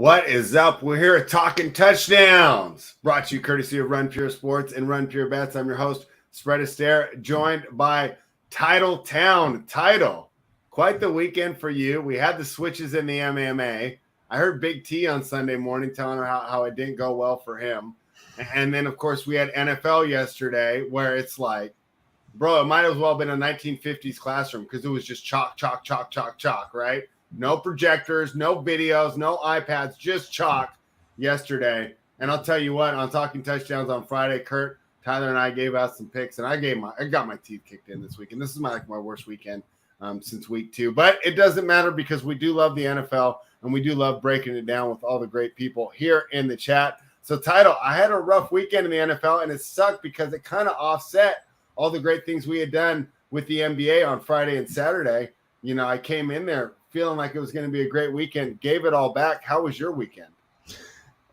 What is up? We're here at Talking Touchdowns, brought to you courtesy of Run Pure Sports and Run Pure Bets. I'm your host, Spread Astaire, joined by Titletown. Title, quite the weekend for you. We had the switches in the MMA. I heard Big T on Sunday morning telling her how it didn't go well for him. And then, of course, we had NFL yesterday where it's like, bro, it might as well have been a 1950s classroom because it was just chalk, chalk, chalk, chalk, chalk, right? No projectors, no videos, no iPads, just chalk yesterday. And I'll tell you what, on Talking Touchdowns on Friday, Kurt, Tyler, and I gave out some picks, and I got my teeth kicked in this week. And this is my worst weekend since week 2. But it doesn't matter because we do love the NFL, and we do love breaking it down with all the great people here in the chat. So, Title, I had a rough weekend in the NFL, and it sucked because it kind of offset all the great things we had done with the NBA on Friday and Saturday. You know, I came in there feeling like it was going to be a great weekend, gave it all back. How was your weekend?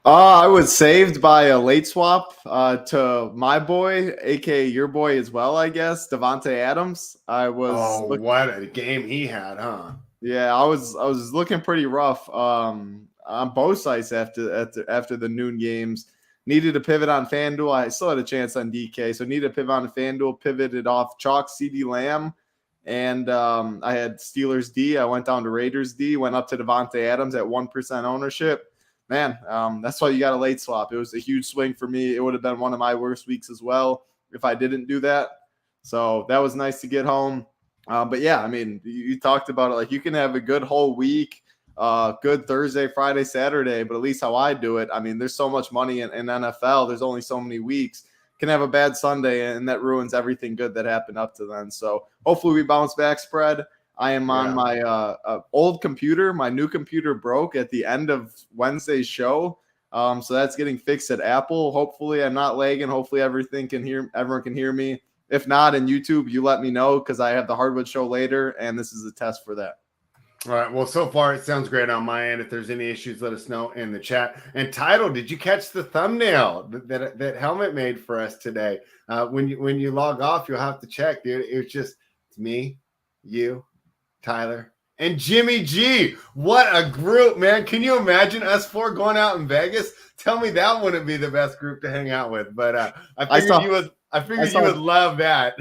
I was saved by a late swap to my boy, aka your boy as well, I guess, Devontae Adams. What a game he had, huh? Yeah, I was looking pretty rough on both sides after the noon games. Needed to pivot on FanDuel. I still had a chance on DK, so needed to pivot on FanDuel. Pivoted off chalk CD Lamb. And I had Steelers D. I went down to Raiders D. Went up to Devontae Adams at 1% ownership. Man, that's why you got a late swap. It was a huge swing for me. It would have been one of my worst weeks as well if I didn't do that. So that was nice to get home. But yeah, I mean, you talked about it. Like, you can have a good whole week, good Thursday, Friday, Saturday. But at least how I do it, I mean, there's so much money in NFL. There's only so many weeks. Can have a bad Sunday, and that ruins everything good that happened up to then. So hopefully we bounce back, Spread. I am on my old computer. My new computer broke at the end of Wednesday's show. So that's getting fixed at Apple. Hopefully I'm not lagging. Hopefully everyone can hear me. If not, in YouTube, you let me know because I have the Hardwood show later, and this is a test for that. All right. Well, so far it sounds great on my end. If there's any issues, let us know in the chat. And Title, did you catch the thumbnail that Helmet made for us today? When you log off, you'll have to check, dude. It's me, you, Tyler, and Jimmy G. What a group, man! Can you imagine us 4 going out in Vegas? Tell me that wouldn't be the best group to hang out with. But I figured you would love that.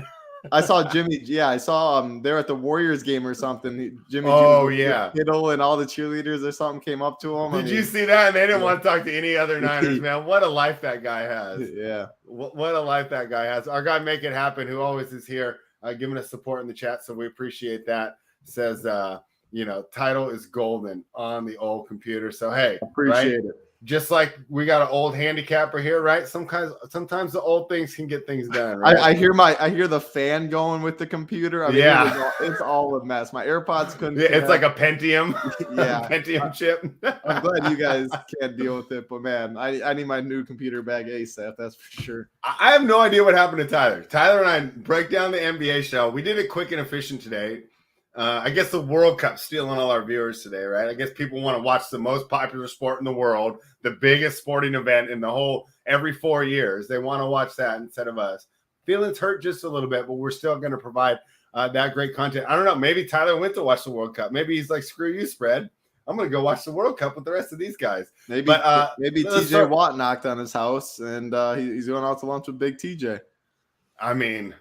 I saw Jimmy. Yeah, I saw they're at the Warriors game or something. Jimmy. Oh, yeah. Kittle and all the cheerleaders or something came up to him. Did you see that? And they didn't want to talk to any other Niners, man. What a life that guy has. Yeah. What a life that guy has. Our guy Make It Happen, who always is here giving us support in the chat, so we appreciate that. Says, Title is golden on the old computer. So, hey. Appreciate it. Just like we got an old handicapper here, right? Sometimes the old things can get things done. Right? I hear the fan going with the computer. I mean, it's all a mess. My AirPods couldn't. Yeah, it's like a Pentium, Pentium chip. I'm glad you guys can't deal with it, but man, I need my new computer back ASAP. That's for sure. I have no idea what happened to Tyler. Tyler and I break down the NBA show. We did it quick and efficient today. I guess the World Cup's stealing all our viewers today, right? I guess people want to watch the most popular sport in the world, the biggest sporting event in the whole every 4 years. They want to watch that instead of us. Feelings hurt just a little bit, but we're still going to provide that great content. I don't know. Maybe Tyler went to watch the World Cup. Maybe he's like, screw you, Spread. I'm going to go watch the World Cup with the rest of these guys. Maybe TJ Watt knocked on his house, and he's going out to lunch with Big TJ. I mean...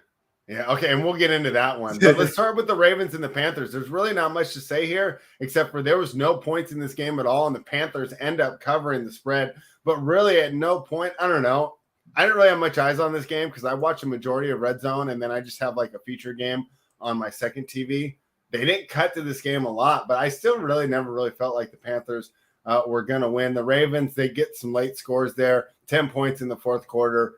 Yeah, okay, and we'll get into that one. But let's start with the Ravens and the Panthers. There's really not much to say here, except for there was no points in this game at all, and the Panthers end up covering the spread. But really, at no point, I don't know. I didn't really have much eyes on this game because I watch a majority of Red Zone, and then I just have like a feature game on my second TV. They didn't cut to this game a lot, but I still never really felt like the Panthers were going to win. The Ravens, they get some late scores there, 10 points in the fourth quarter.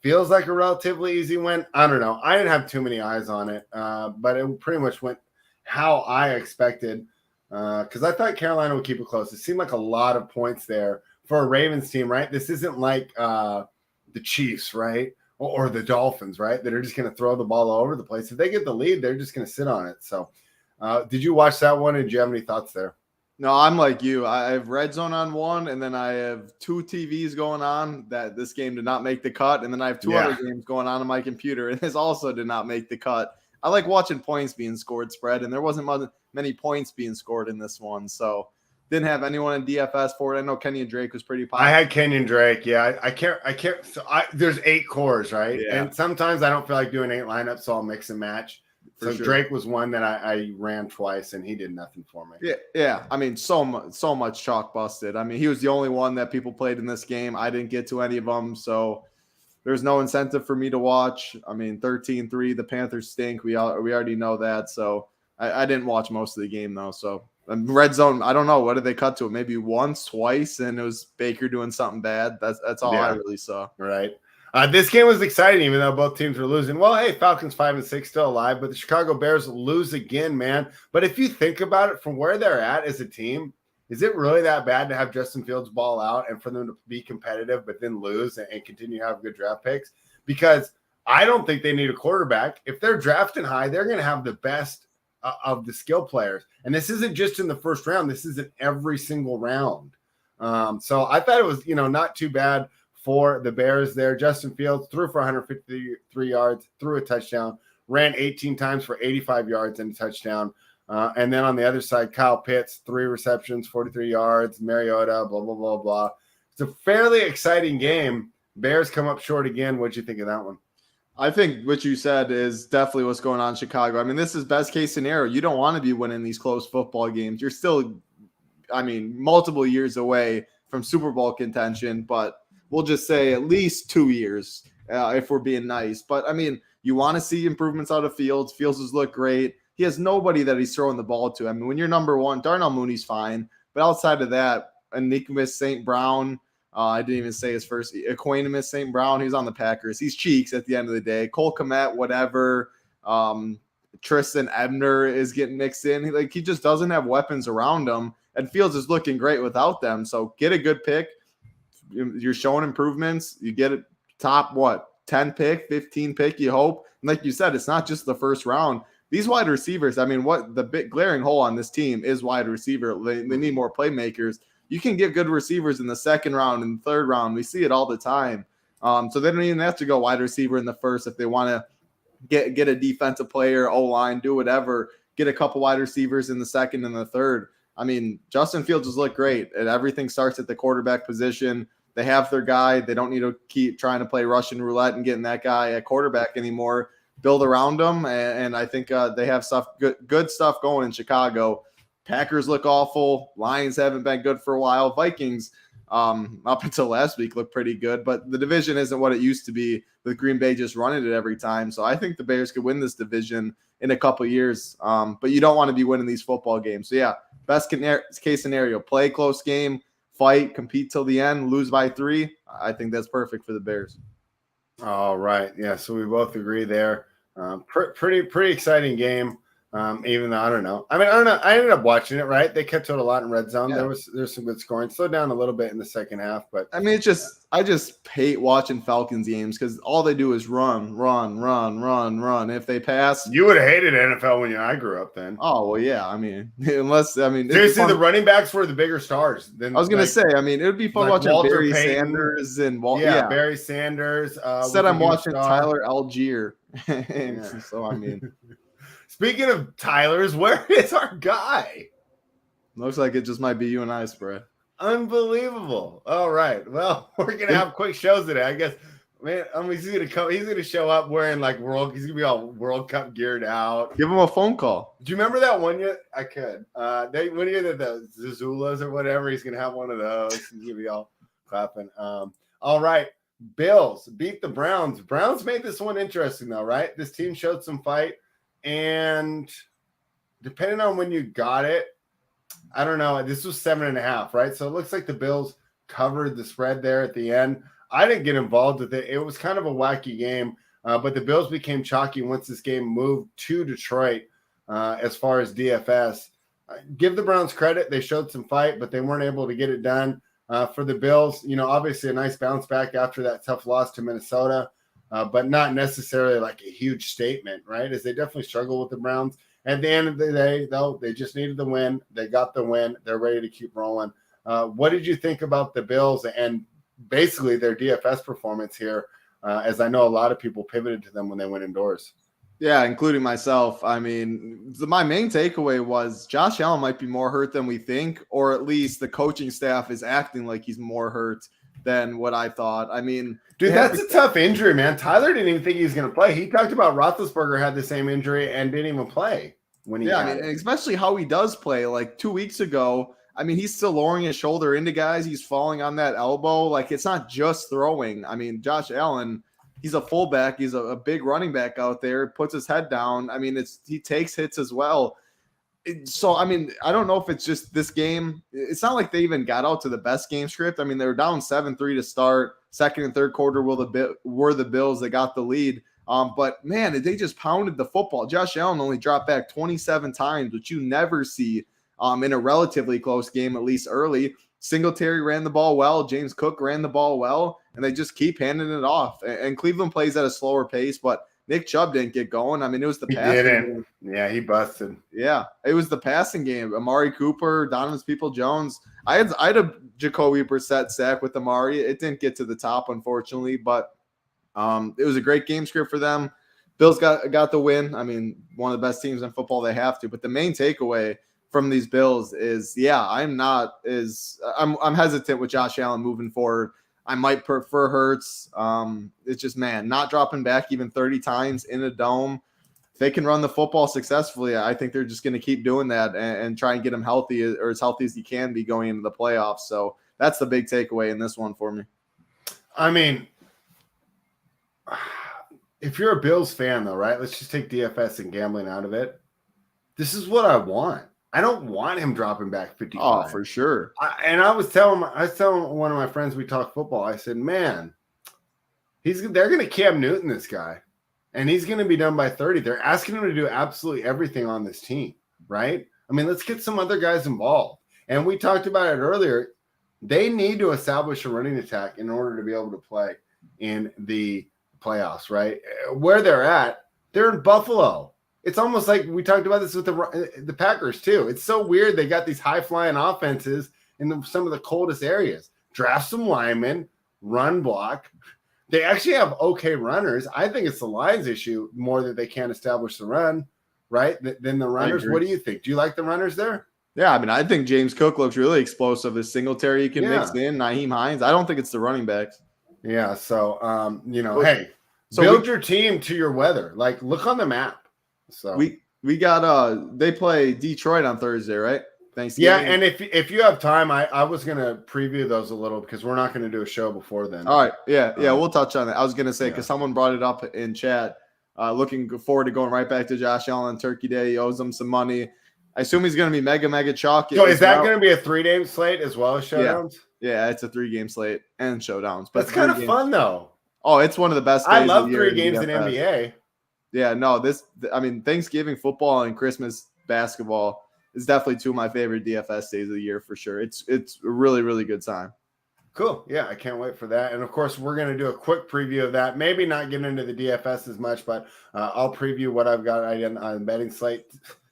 Feels like a relatively easy win. I don't know. I didn't have too many eyes on it, but it pretty much went how I expected because I thought Carolina would keep it close. It seemed like a lot of points there for a Ravens team, right? This isn't like the Chiefs, right? Or the Dolphins, right? That are just going to throw the ball all over the place. If they get the lead, they're just going to sit on it. So did you watch that one? And did you have any thoughts there? No, I'm like you. I have Red Zone on one, and then I have 2 TVs going on that this game did not make the cut, and then I have 2 other games going on my computer, and this also did not make the cut. I like watching points being scored, Spread, and there wasn't many points being scored in this one. So Didn't have anyone in DFS for it. I know Kenyon Drake was pretty popular. I had Kenyon Drake. Yeah, I can't. So there's 8 cores, right? Yeah. And sometimes I don't feel like doing 8 lineups, so I'll mix and match. So sure. Drake was one that I ran twice, and he did nothing for me. Yeah. I mean, so much chalk busted. I mean, he was the only one that people played in this game. I didn't get to any of them, so there's no incentive for me to watch. I mean, 13-3, the Panthers stink. We already know that. So I didn't watch most of the game though. So red zone, I don't know. What did they cut to it? Maybe once, twice, and it was Baker doing something bad. That's all I really saw. Right. This game was exciting, even though both teams were losing. Well, hey, Falcons 5-6 still alive, but the Chicago Bears lose again, man. But if you think about it, from where they're at as a team, is it really that bad to have Justin Fields ball out and for them to be competitive, but then lose and continue to have good draft picks? Because I don't think they need a quarterback. If they're drafting high, they're going to have the best of the skill players. And this isn't just in the first round. This is in every single round. So I thought it was, not too bad for the Bears there. Justin Fields threw for 153 yards, threw a touchdown, ran 18 times for 85 yards and a touchdown. And then on the other side, Kyle Pitts, 3 receptions, 43 yards, Mariota, blah, blah, blah, blah. It's a fairly exciting game. Bears come up short again. What'd you think of that one? I think what you said is definitely what's going on in Chicago. I mean, this is best case scenario. You don't want to be winning these close football games. You're still, multiple years away from Super Bowl contention, but we'll just say at least 2 years if we're being nice. But, you want to see improvements out of Fields. Fields has looked great. He has nobody that he's throwing the ball to. I mean, when you're number one, Darnell Mooney's fine. But outside of that, Nicodemus St. Brown, I didn't even say his first. Equanimus St. Brown, he's on the Packers. He's cheeks at the end of the day. Cole Kmet, whatever. Tristan Ebner is getting mixed in. He just doesn't have weapons around him. And Fields is looking great without them. So get a good pick. You're showing improvements. You get a top, 10 pick, 15 pick, you hope. And like you said, it's not just the first round. These wide receivers, what the big glaring hole on this team is wide receiver. They need more playmakers. You can get good receivers in the second round and third round. We see it all the time. So they don't even have to go wide receiver in the first if they want to get a defensive player, O-line, do whatever, get a couple wide receivers in the second and the third. Justin Fields has looked great, and everything starts at the quarterback position. They have their guy. They don't need to keep trying to play Russian roulette and getting that guy at quarterback anymore. Build around them, and I think they have good stuff going in Chicago. Packers look awful. Lions haven't been good for a while. Vikings, up until last week, looked pretty good, but the division isn't what it used to be with Green Bay just running it every time. So I think the Bears could win this division in a couple years, but you don't want to be winning these football games. So, yeah, best case scenario, play close game, fight, compete till the end, lose by 3. I think that's perfect for the Bears. All right. Yeah, so we both agree there. Pretty exciting game. Even though I don't know. I don't know. I ended up watching it, right? They kept it a lot in red zone. Yeah. There's some good scoring. Slowed down a little bit in the second half, but I just hate watching Falcons games because all they do is run. If they pass, you would have hated NFL when I grew up then. Oh well, yeah. Seriously, the running backs were the bigger stars. I was gonna say. It would be fun watching Walter Barry Payton, Sanders and Barry Sanders. Instead, I'm watching Tyler Algier. So Speaking of Tyler's, where is our guy? Looks like it just might be you and I, Spread. Unbelievable. All right. Well, we're gonna have quick shows today, I guess. Man, he's gonna show up wearing he's gonna be all World Cup geared out. Give him a phone call. Do you remember that one year? I could. One year the Zazulas or whatever, he's gonna have one of those. He's gonna be all clapping. All right. Bills beat the Browns. Browns made this one interesting though, right? This team showed some fight. And depending on when you got it, I don't know. This was 7.5, right? So it looks like the Bills covered the spread there at the end. I didn't get involved with it. It was kind of a wacky game, but the Bills became chalky once this game moved to Detroit as far as DFS. Give the Browns credit. They showed some fight, but they weren't able to get it done. For the Bills, obviously a nice bounce back after that tough loss to Minnesota. But not necessarily a huge statement, right? As they definitely struggle with the Browns. At the end of the day, though, they just needed the win. They got the win. They're ready to keep rolling. What did you think about the Bills and basically their DFS performance here? As I know a lot of people pivoted to them when they went indoors. Yeah, including myself. I mean, my main takeaway was Josh Allen might be more hurt than we think, or at least the coaching staff is acting like he's more hurt than what I thought. I mean, Dude, that's a tough injury, man. Tyler didn't even think he was going to play. He talked about Roethlisberger had the same injury and didn't even play when he yeah, I had mean, it. especially how he does play. Like 2 weeks ago, I mean, he's still lowering his shoulder into guys. He's falling on that elbow. Like, it's not just throwing. I mean, Josh Allen, he's a fullback. He's a big running back out there, puts his head down. I mean, he takes hits as well. So, I mean, I don't know if it's just this game. It's not like they even got out to the best game script. I mean, they were down 7-3 to start. Second and third quarter were the Bills that got the lead. But, man, they just pounded the football. Josh Allen only dropped back 27 times, which you never see in a relatively close game, at least early. Singletary ran the ball well. James Cook ran the ball well. And they just keep handing it off. And Cleveland plays at a slower pace, but Nick Chubb didn't get going. I mean, it was the passing game. Yeah, he busted. Yeah, it was the passing game. Amari Cooper, Donovan Peoples-Jones. I had a Jacoby Brissett sack with Amari. It didn't get to the top, unfortunately, but it was a great game script for them. Bills got the win. I mean, one of the best teams in football. They have to. But the main takeaway from these Bills is, yeah, I'm hesitant with Josh Allen moving forward. I might prefer Hurts. It's just, man, not dropping back even 30 times in a dome. If they can run the football successfully, I think they're just going to keep doing that and try and get him healthy, or as healthy as he can be going into the playoffs. So that's the big takeaway in this one for me. I mean, if you're a Bills fan, though, right? Let's just take DFS and gambling out of it. This is what I want. I don't want him dropping back 55. Oh, for sure. I was telling one of my friends we talk football. I said, man, they're going to Cam Newton this guy, and he's going to be done by 30. They're asking him to do absolutely everything on this team, right? I mean, let's get some other guys involved. And we talked about it earlier. They need to establish a running attack in order to be able to play in the playoffs, right? Where they're at, they're in Buffalo. It's almost like we talked about this with the Packers too. It's so weird. They got these high-flying offenses in some of the coldest areas. Draft some linemen, run block. They actually have okay runners. I think it's the Lions' issue more that they can't establish the run, right, than the runners. What do you think? Do you like the runners there? Yeah, I mean, I think James Cook looks really explosive. His Singletary you can mix in, Nyheim Hines. I don't think it's the running backs. Yeah, so, build your team to your weather. Like, look on the map. So we got they play Detroit on Thursday, right? Thanksgiving. Yeah, and if you have time, I was gonna preview those a little because we're not gonna do a show before then. All right, yeah, we'll touch on that. I was gonna say because someone brought it up in chat. Looking forward to going right back to Josh Allen on Turkey Day. He owes them some money. I assume he's gonna be mega chalk. So is that gonna be a 3-game slate as well as showdowns? Yeah, it's a 3-game slate and showdowns. But that's kind of fun though. Oh, it's one of the best days I love of the year 3 games in NBA. Yeah, no, Thanksgiving football and Christmas basketball is definitely 2 of my favorite DFS days of the year for sure. It's a really, really good time. Cool. Yeah, I can't wait for that. And of course, we're going to do a quick preview of that. Maybe not get into the DFS as much, but I'll preview what I've got on betting slate.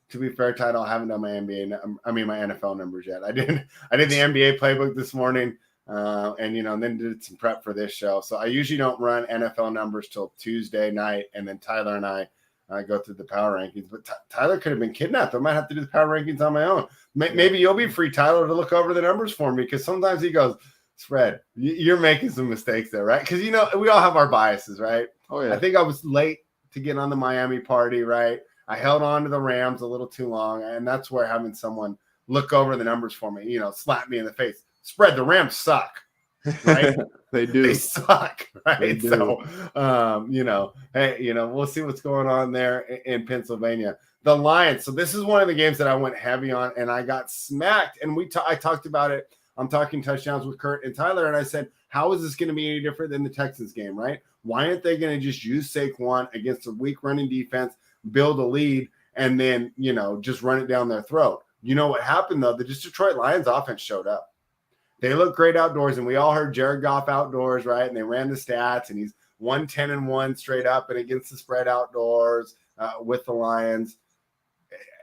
To be fair, Title, I haven't done my my NFL numbers yet. I did the NBA playbook this morning. And then did some prep for this show. So I usually don't run NFL numbers till Tuesday night, and then Tyler and I go through the power rankings. But Tyler could have been kidnapped. I might have to do the power rankings on my own. Maybe you'll be free, Tyler, to look over the numbers for me, because sometimes he goes, Spread, you're making some mistakes there, right? Because we all have our biases, right? Oh yeah. I think I was late to get on the Miami party, right? I held on to the Rams a little too long, and that's where having someone look over the numbers for me, slap me in the face. Spread, the Rams suck, right? They do. They suck, right? They do. So, hey, we'll see what's going on there in Pennsylvania. The Lions. So this is one of the games that I went heavy on, and I got smacked. And I talked about it. I'm talking touchdowns with Kurt and Tyler, and I said, how is this going to be any different than the Texans game, right? Why aren't they going to just use Saquon against a weak running defense, build a lead, and then, just run it down their throat? You know what happened, though? The Detroit Lions offense showed up. They look great outdoors, and we all heard Jared Goff outdoors, right? And they ran the stats, and he's 110-1 straight up and against the spread outdoors with the Lions.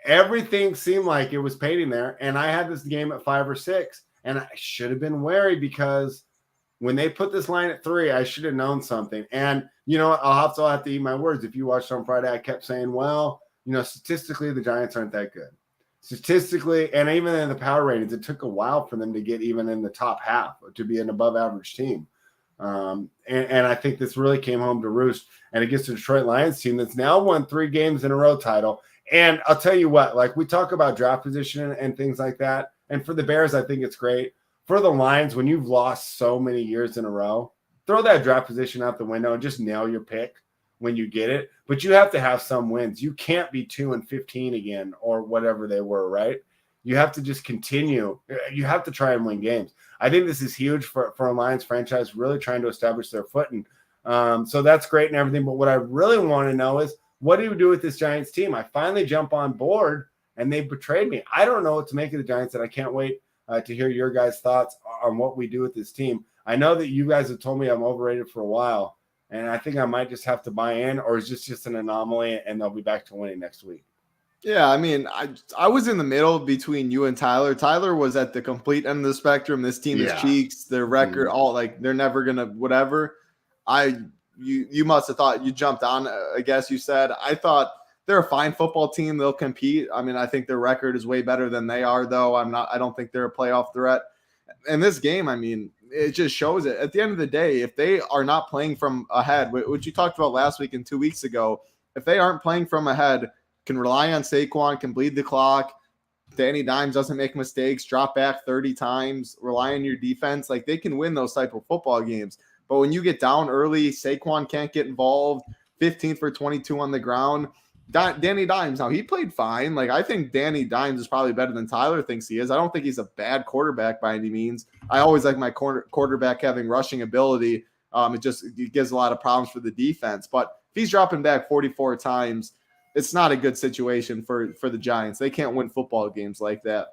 Everything seemed like it was painting there, and I had this game at 5 or 6, and I should have been wary because when they put this line at 3, I should have known something. And, you know, I'll also have to eat my words. If you watched on Friday, I kept saying, well, you know, statistically, the Giants aren't that good. Statistically, and even in the power ratings, it took a while for them to get even in the top half to be an above average team. And I think this really came home to roost, and against the Detroit Lions team that's now won 3 games in a row title. And I'll tell you what, like we talk about draft position and things like that. And for the Bears, I think it's great. For the Lions, when you've lost so many years in a row, throw that draft position out the window and just nail your pick when you get it. But you have to have some wins. You can't be 2-15 again or whatever they were, right? You have to just continue. You have to try and win games. I think this is huge for a Lions franchise really trying to establish their footing. So that's great and everything. But what I really want to know is, what do you do with this Giants team? I finally jump on board, and they betrayed me. I don't know what to make of the Giants, and I can't wait to hear your guys' thoughts on what we do with this team. I know that you guys have told me I'm overrated for a while, and I think I might just have to buy in, or is this just an anomaly and they'll be back to winning next week? Yeah, I mean, I was in the middle between you and Tyler. Tyler was at the complete end of the spectrum. This team is cheeks, their record, all like they're never gonna whatever. You must have thought you jumped on. I guess you said. I thought they're a fine football team. They'll compete. I mean, I think their record is way better than they are, though. I don't think they're a playoff threat. And this game, I mean, it just shows it. At the end of the day, if they are not playing from ahead, which you talked about last week and 2 weeks ago, if they aren't playing from ahead, can rely on Saquon, can bleed the clock, Danny Dimes doesn't make mistakes, drop back 30 times, rely on your defense, like they can win those type of football games. But when you get down early, Saquon can't get involved, 15 for 22 on the ground. Danny Dimes, now he played fine. Like I think Danny Dimes is probably better than Tyler thinks he is. I don't think he's a bad quarterback by any means. I always like my quarterback having rushing ability. It gives a lot of problems for the defense. But if he's dropping back 44 times, it's not a good situation for the Giants. They can't win football games like that.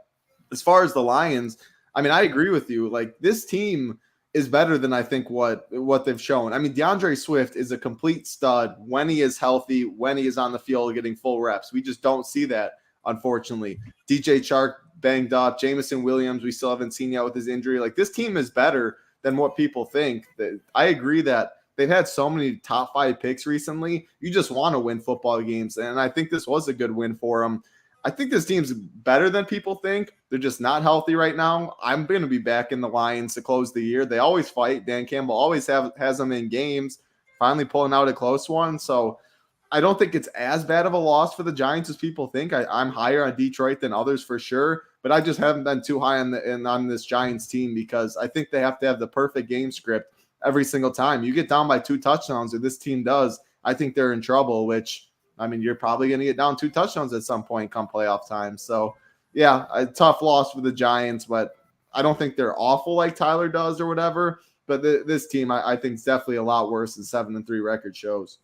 As far as the Lions, I mean, I agree with you. Like this team is better than I think what they've shown. I mean, DeAndre Swift is a complete stud when he is healthy, when he is on the field getting full reps. We just don't see that, unfortunately. DJ Chark banged up. Jameson Williams, we still haven't seen yet with his injury. Like this team is better than what people think. I agree that they've had so many top 5 picks recently. You just want to win football games, and I think this was a good win for them. I think this team's better than people think. They're just not healthy right now. I'm going to be back in the Lions to close the year. They always fight. Dan Campbell always has them in games, finally pulling out a close one. So I don't think it's as bad of a loss for the Giants as people think. I'm higher on Detroit than others for sure, but I just haven't been too high on this Giants team because I think they have to have the perfect game script every single time. You get down by 2 touchdowns, or this team does, I think they're in trouble, which – I mean, you're probably going to get down 2 touchdowns at some point come playoff time. So, yeah, a tough loss for the Giants, but I don't think they're awful like Tyler does or whatever. But this team, I think, is definitely a lot worse than 7-3 record shows.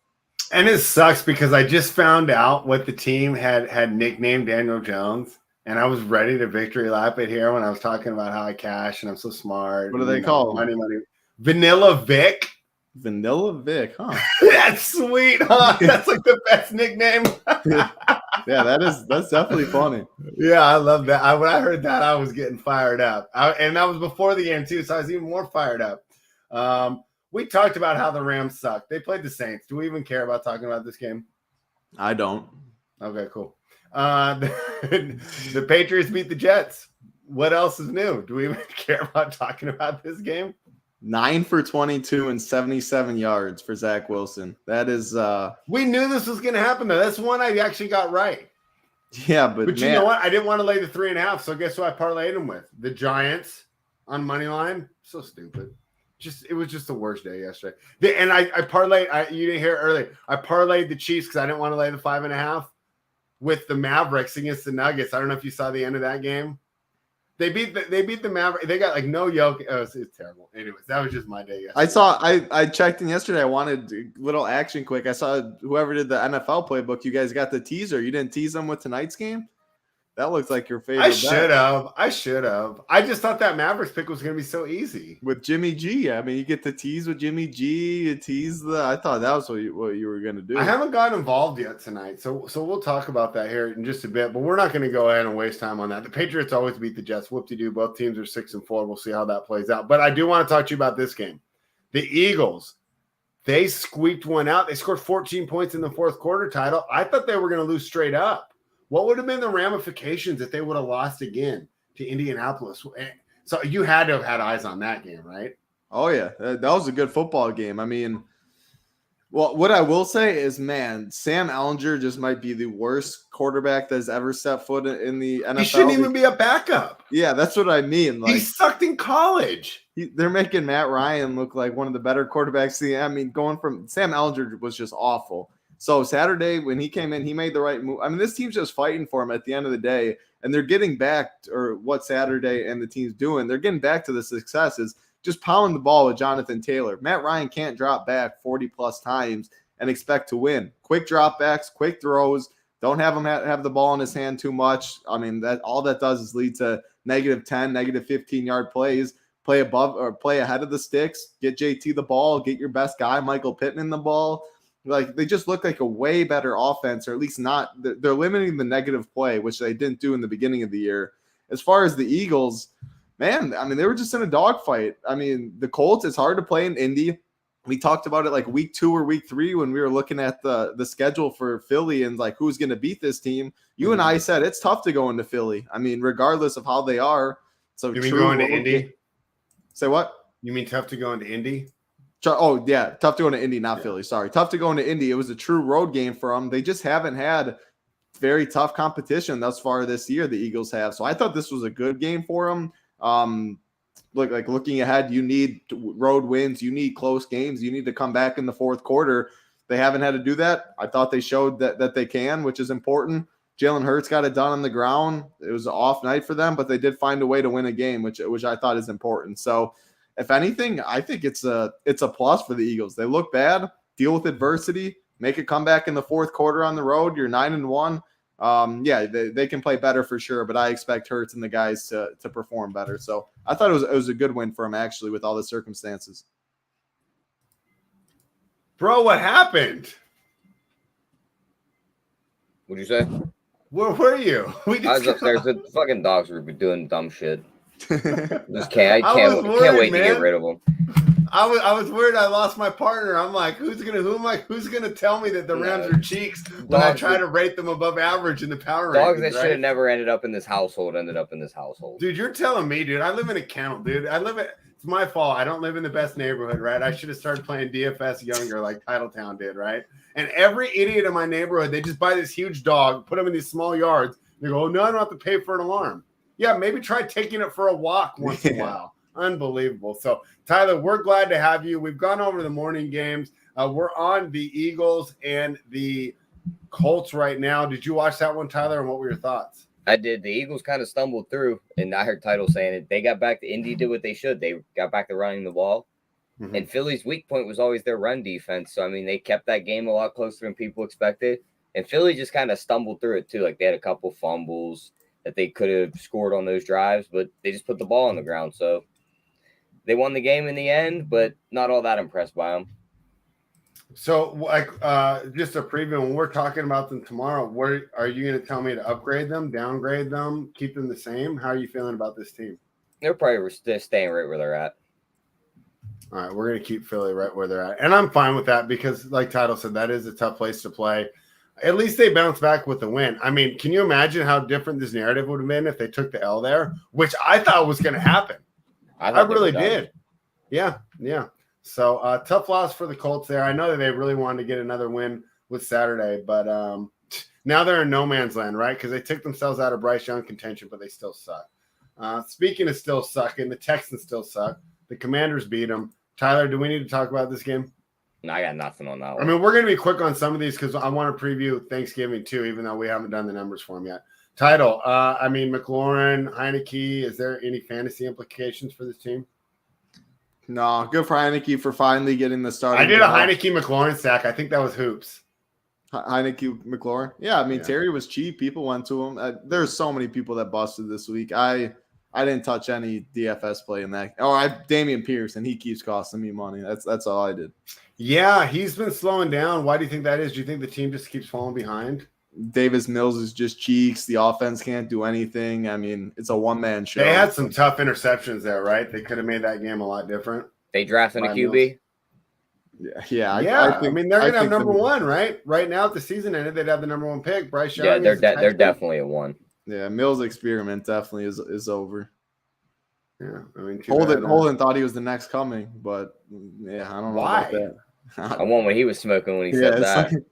And it sucks because I just found out what the team had nicknamed Daniel Jones, and I was ready to victory lap it here when I was talking about how I cash and I'm so smart. What do they call money? Vanilla Vic. Vanilla Vic, huh? That's sweet, huh? That's like the best nickname. Yeah, that's definitely funny. Yeah, I love that. When I heard that, I was getting fired up. And that was before the game, too, so I was even more fired up. We talked about how the Rams suck. They played the Saints. Do we even care about talking about this game? I don't. Okay, cool. The Patriots beat the Jets. What else is new? Do we even care about talking about this game? 9 for 22 and 77 yards for Zach Wilson. That is we knew this was going to happen, though. That's one I actually got right. Yeah, but you know what? I didn't want to lay the 3.5, so guess who I parlayed them with? The Giants on money line. So stupid. It was just the worst day yesterday. And I parlayed. You didn't hear it earlier. I parlayed the Chiefs because I didn't want to lay the 5.5 with the Mavericks against the Nuggets. I don't know if you saw the end of that game. They beat the Mavericks. They got like no yoke. It's terrible. Anyways, that was just my day yesterday. I checked in yesterday. I wanted a little action quick. I saw whoever did the NFL playbook. You guys got the teaser. You didn't tease them with tonight's game? That looks like your favorite. I should have. I just thought that Mavericks pick was going to be so easy. With Jimmy G. I mean, you get the tease with Jimmy G. You tease I thought that was what you were going to do. I haven't gotten involved yet tonight, so we'll talk about that here in just a bit, but we're not going to go ahead and waste time on that. The Patriots always beat the Jets. Whoop-de-doo. Both teams are 6-4. We'll see how that plays out. But I do want to talk to you about this game. The Eagles, they squeaked one out. They scored 14 points in the fourth quarter. Title. I thought they were going to lose straight up. What would have been the ramifications if they would have lost again to Indianapolis? So you had to have had eyes on that game, right? Oh, yeah. That was a good football game. I mean, well, what I will say is, man, Sam Ehlinger just might be the worst quarterback that's ever set foot in the NFL. He shouldn't even be a backup. Yeah, that's what I mean. He sucked in college. They're making Matt Ryan look like one of the better quarterbacks. I mean, going from Sam Ehlinger was just awful. So Saturday when he came in, he made the right move. I mean, this team's just fighting for him at the end of the day, and they're getting back, or what Saturday and the team's doing, they're getting back to the successes, just pounding the ball with Jonathan Taylor. Matt Ryan can't drop back 40-plus times and expect to win. Quick dropbacks, quick throws. Don't have him have the ball in his hand too much. I mean, that all that does is lead to -10, -15-yard plays. Play above or play ahead of the sticks. Get JT the ball. Get your best guy, Michael Pittman, the ball. Like, they just look like a way better offense, or at least not. They're limiting the negative play, which they didn't do in the beginning of the year. As far as the Eagles, man, I mean, they were just in a dogfight. I mean, the Colts, it's hard to play in Indy. We talked about it like week 2 or week 3 when we were looking at the schedule for Philly and like who's going to beat this team. You and I said it's tough to go into Philly. I mean, regardless of how they are. So you mean going to Indy? Say what? You mean tough to go into Indy? Oh, yeah. Tough to go into Indy, not Philly. Sorry. Tough to go into Indy. It was a true road game for them. They just haven't had very tough competition thus far this year, the Eagles have. So I thought this was a good game for them. Looking ahead, you need road wins. You need close games. You need to come back in the fourth quarter. They haven't had to do that. I thought they showed that they can, which is important. Jalen Hurts got it done on the ground. It was an off night for them, but they did find a way to win a game, which I thought is important. So if anything, I think it's a plus for the Eagles. They look bad, deal with adversity, make a comeback in the fourth quarter on the road. You're 9-1. They can play better for sure, but I expect Hurts and the guys to perform better. So I thought it was a good win for him, actually, with all the circumstances. Bro, what happened? What'd you say? Where were you? I was upstairs. The fucking dogs were doing dumb shit. Just can't wait to get rid of them. I was worried I lost my partner. I'm like, who's gonna tell me that the Rams are cheeks when I try to rate them above average in the power rankings? Dogs that should have never ended up in this household ended up in this household. Dude, you're telling me, dude. I live in a kennel, dude. It's my fault. I don't live in the best neighborhood, right? I should have started playing DFS younger like Titletown did, right? And every idiot in my neighborhood, they just buy this huge dog, put them in these small yards. They go, oh, no, I don't have to pay for an alarm. Yeah, maybe try taking it for a walk once in a while. Unbelievable. So, Tyler, we're glad to have you. We've gone over the morning games. We're on the Eagles and the Colts right now. Did you watch that one, Tyler, and what were your thoughts? I did. The Eagles kind of stumbled through, and I heard Title saying it. They got back to Indy, did what they should. They got back to running the ball. Mm-hmm. And Philly's weak point was always their run defense. So, I mean, they kept that game a lot closer than people expected. And Philly just kind of stumbled through it, too. Like, they had a couple fumbles that they could have scored on those drives, but they just put the ball on the ground. So, they won the game in the end, but not all that impressed by them. So, just a preview, when we're talking about them tomorrow, where are you going to tell me to upgrade them, downgrade them, keep them the same? How are you feeling about this team? They're probably staying right where they're at. All right, we're going to keep Philly right where they're at. And I'm fine with that because, like Title said, that is a tough place to play. At least they bounce back with the win. I mean, can you imagine how different this narrative would have been if they took the L there, which I thought was going to happen. I really did. Yeah. So tough loss for the Colts there. I know that they really wanted to get another win with Saturday, but now they're in no man's land, right? Because they took themselves out of Bryce Young contention, but they still suck. Speaking of still sucking, the Texans still suck. The Commanders beat them. Tyler, do we need to talk about this game? No, I got nothing on that one. I mean, we're going to be quick on some of these because I want to preview Thanksgiving too, even though we haven't done the numbers for them yet. Title, McLaurin, Heineke, is there any fantasy implications for this team? No, good for Heineke for finally getting the start. I did a Heineke-McLaurin stack. I think that was hoops. Heineke-McLaurin? Yeah, I mean, Terry was cheap. People went to him. There's so many people that busted this week. I didn't touch any DFS play in that. Damian Pierce, and he keeps costing me money. That's all I did. Yeah, he's been slowing down. Why do you think that is? Do you think the team just keeps falling behind? Davis Mills is just cheeks. The offense can't do anything. I mean, it's a one-man show. They had some tough interceptions there, right? They could have made that game a lot different. They drafted a QB? Yeah. I mean, they're gonna have number one, right? Right now, if the season ended, they'd have the number one pick. Bryce Young. Yeah, they're definitely a one. Yeah, Mills' experiment definitely is over. Yeah, I mean, Holden thought he was the next coming, but yeah, I don't know about that. I won what he was smoking when he said that. Like,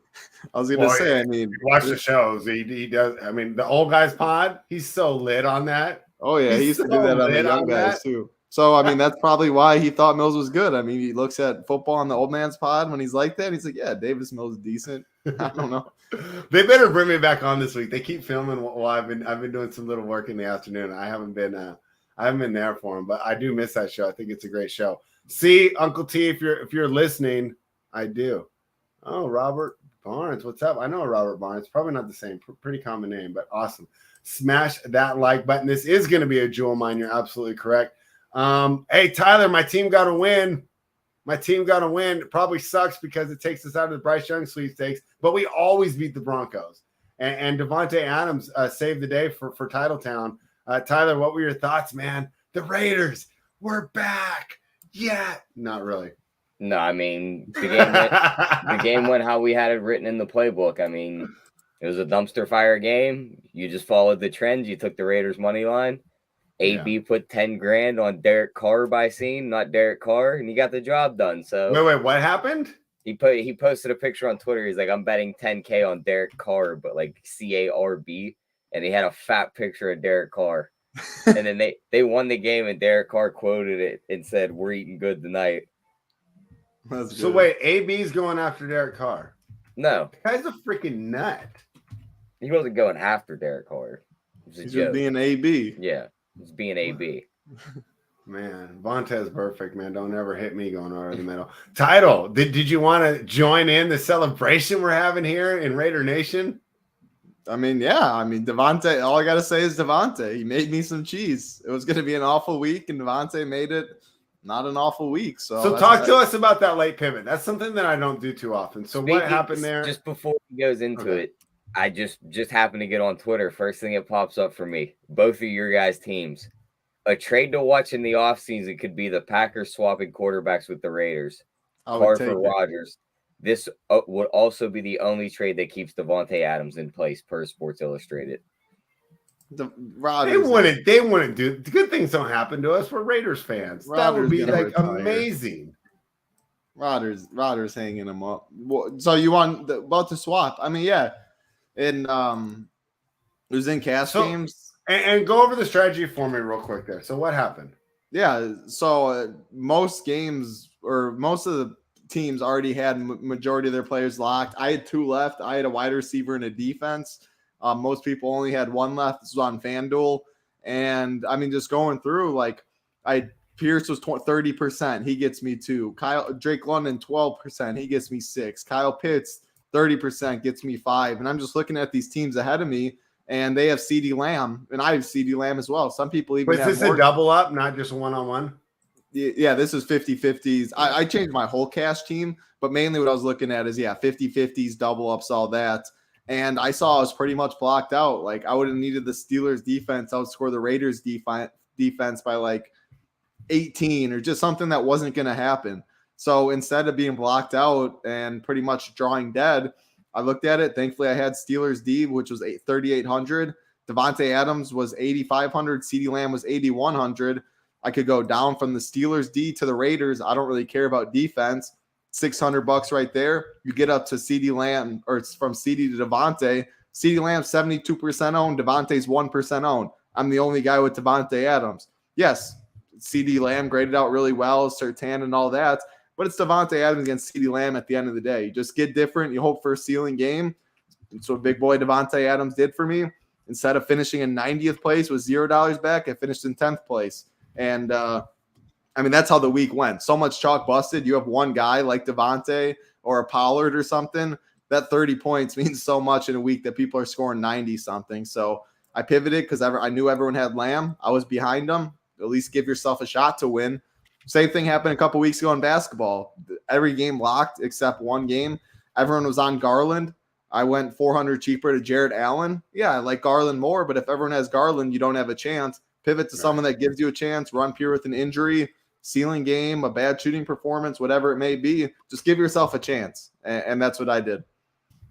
I was gonna say, I mean, watch the shows. He does. I mean, the old guys pod. He's so lit on that. Oh yeah, he used to do that on the young guys too. So I mean, that's probably why he thought Mills was good. I mean, he looks at football on the old man's pod when he's like that. He's like, yeah, Davis Mills is decent. I don't know. They better bring me back on this week. They keep filming while I've been doing some little work in the afternoon. I haven't been there for him, but I do miss that show. I think it's a great show. See, Uncle T, if you're listening, I do. Oh, Robert Barnes, what's up? I know Robert Barnes. Probably not the same. Pretty common name, but awesome. Smash that like button. This is going to be a jewel of mine. You're absolutely correct. Hey, Tyler, my team got a win. It probably sucks because it takes us out of the Bryce Young sweepstakes, but we always beat the Broncos. And Devontae Adams saved the day for Titletown. Tyler, what were your thoughts, man? The Raiders, we're back. Yeah. Not really. No, I mean, the game went how we had it written in the playbook. I mean, it was a dumpster fire game. You just followed the trends. You took the Raiders money line. AB put 10 grand on Derek Carr by scene, not Derek Carr, and he got the job done. So wait, what happened? He posted a picture on Twitter. He's like, I'm betting 10K on Derek Carr, but like CARB, and he had a fat picture of Derek Carr. And then they won the game, and Derek Carr quoted it and said, "We're eating good tonight." So wait, AB's going after Derek Carr? No, the guy's a freaking nut. He wasn't going after Derek Carr. He's just being AB. Yeah. It's being AB. Man, Vontez perfect, man. Don't ever hit me going over the middle. Title, did you want to join in the celebration we're having here in Raider Nation? I mean, yeah. I mean, Devontae, all I got to say is Devontae. He made me some cheese. It was going to be an awful week, and Devontae made it not an awful week. So talk to us about that late pivot. That's something that I don't do too often. So what happened there? Just before he goes into it, I just happened to get on Twitter. First thing it pops up for me. Both of your guys' teams. A trade to watch in the offseason could be the Packers swapping quarterbacks with the Raiders. Carr for Rodgers. This would also be the only trade that keeps Devontae Adams in place per Sports Illustrated. They wouldn't do. Good things don't happen to us. We're Raiders fans. That would be like amazing. Rodgers hanging him up. So you want about to swap? I mean, yeah. In it was in games. And go over the strategy for me real quick there. So what happened? Yeah, so most games or most of the teams already had majority of their players locked. I had 2 left. I had a wide receiver and a defense. Most people only had 1 left. This was on FanDuel. And I mean, just going through, like Pierce was 30%. He gets me 2. Drake London 12%. He gets me 6. Kyle Pitts 30% gets me 5. And I'm just looking at these teams ahead of me, and they have CeeDee Lamb, and I have CeeDee Lamb as well. Some people even have. Is this a double up, not just one-on-one? Yeah, this is 50-50s. I changed my whole cash team, but mainly what I was looking at is 50-50s, double ups, all that. And I saw I was pretty much blocked out. Like, I would have needed the Steelers defense. I would score the Raiders defense by like 18 or just something that wasn't going to happen. So instead of being blocked out and pretty much drawing dead, I looked at it. Thankfully, I had Steelers D, which was 3,800. Devontae Adams was 8,500. CeeDee Lamb was 8,100. I could go down from the Steelers D to the Raiders. I don't really care about defense. $600 right there. You get up to CeeDee Lamb, or it's from CeeDee to Devontae. CeeDee Lamb 72% owned. Devontae's 1% owned. I'm the only guy with Devontae Adams. Yes, CeeDee Lamb graded out really well, Surtain and all that. But it's Devontae Adams against CeeDee Lamb at the end of the day. You just get different. You hope for a ceiling game. That's what big boy Devontae Adams did for me. Instead of finishing in 90th place with $0 back, I finished in 10th place. And, I mean, that's how the week went. So much chalk busted. You have one guy like Devontae or a Pollard or something. That 30 points means so much in a week that people are scoring 90-something. So I pivoted because I knew everyone had Lamb. I was behind them. At least give yourself a shot to win. Same thing happened a couple weeks ago in basketball. Every game locked except one game. Everyone was on Garland. I went 400 cheaper to Jared Allen. Yeah, I like Garland more, but if everyone has Garland, you don't have a chance. Pivot to someone that gives you a chance. Run pure with an injury. ceiling game, a bad shooting performance, whatever it may be, just give yourself a chance. And that's what I did.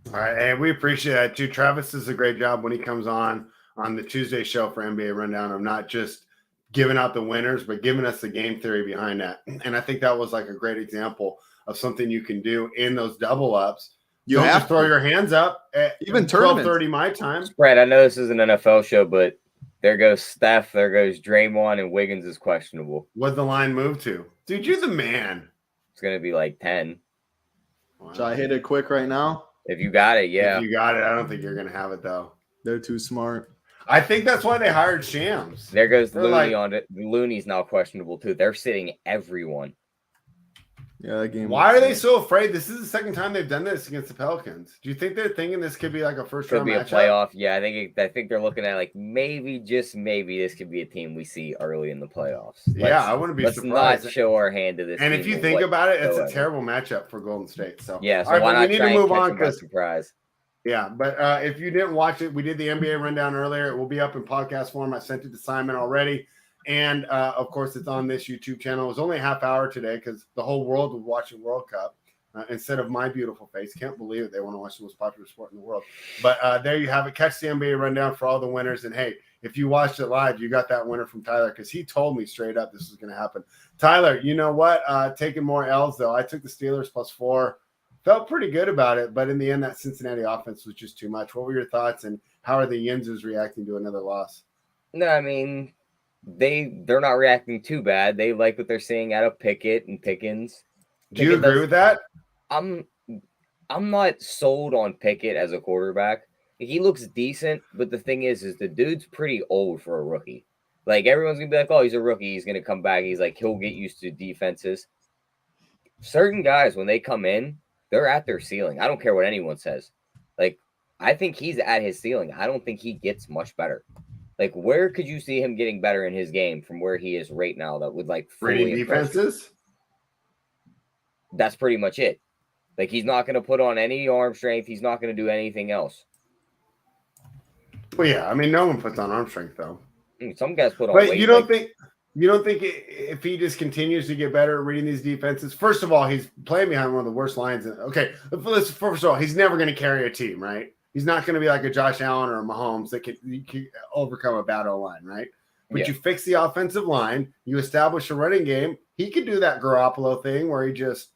All right, and we appreciate that too. Travis does a great job when he comes on the Tuesday show for NBA Rundown of not just giving out the winners, but giving us the game theory behind that. And I think that was like a great example of something you can do in those double ups. You don't just throw your hands up at even 12:30 my time. Brad, I know this is an NFL show, but there goes Steph, there goes Draymond, and Wiggins is questionable. What'd the line move to? Dude, you're the man. It's going to be like 10. Wow. Should I hit it quick right now? If you got it, yeah. If you got it. I don't think you're going to have it, though. They're too smart. I think that's why they hired Shams. There goes Looney on it. Looney's now questionable, too. They're sitting everyone. Yeah, that game. Why are they so afraid? This is the second time they've done this against the Pelicans. Do you think they're thinking this could be like a first round matchup? Could be a playoff. Yeah, I think they're looking at like maybe, just maybe, this could be a team we see early in the playoffs. I wouldn't be surprised. Let's not show our hand to this. And if you think about it, it's a terrible matchup for Golden State. So yeah, so why not we need try to move and on catch them by surprise? Yeah, but if you didn't watch it, we did the NBA rundown earlier. It will be up in podcast form. I sent it to Simon already. And, of course, it's on this YouTube channel. It was only a half hour today because the whole world was watching World Cup instead of my beautiful face. Can't believe it. They want to watch the most popular sport in the world. But there you have it. Catch the NBA rundown for all the winners. And, hey, if you watched it live, you got that winner from Tyler because he told me straight up this was going to happen. Tyler, you know what? Taking more L's, though. I took the Steelers +4. Felt pretty good about it. But in the end, that Cincinnati offense was just too much. What were your thoughts? And how are the Yinzers reacting to another loss? No, I mean – they're not reacting too bad. They like what they're seeing out of Pickett and Pickens. Do you agree with that? I'm not sold on Pickett as a quarterback. He looks decent, but the thing is the dude's pretty old for a rookie. Like everyone's gonna be like, oh, he's a rookie, he's gonna come back, he'll get used to defenses. Certain guys, when they come in, they're at their ceiling. I don't care what anyone says. Like, I think he's at his ceiling. I don't think he gets much better. Like, where could you see him getting better in his game from where he is right now that would, like, fully defenses? That's pretty much it. Like, he's not going to put on any arm strength. He's not going to do anything else. Well, yeah. I mean, no one puts on arm strength, though. Some guys put on weight. But you don't think if he just continues to get better at reading these defenses? First of all, he's playing behind one of the worst lines. Okay, first of all, he's never going to carry a team, right? He's not going to be like a Josh Allen or a Mahomes that can overcome a bad O-line, right? But you fix the offensive line, you establish a running game. He could do that Garoppolo thing where he just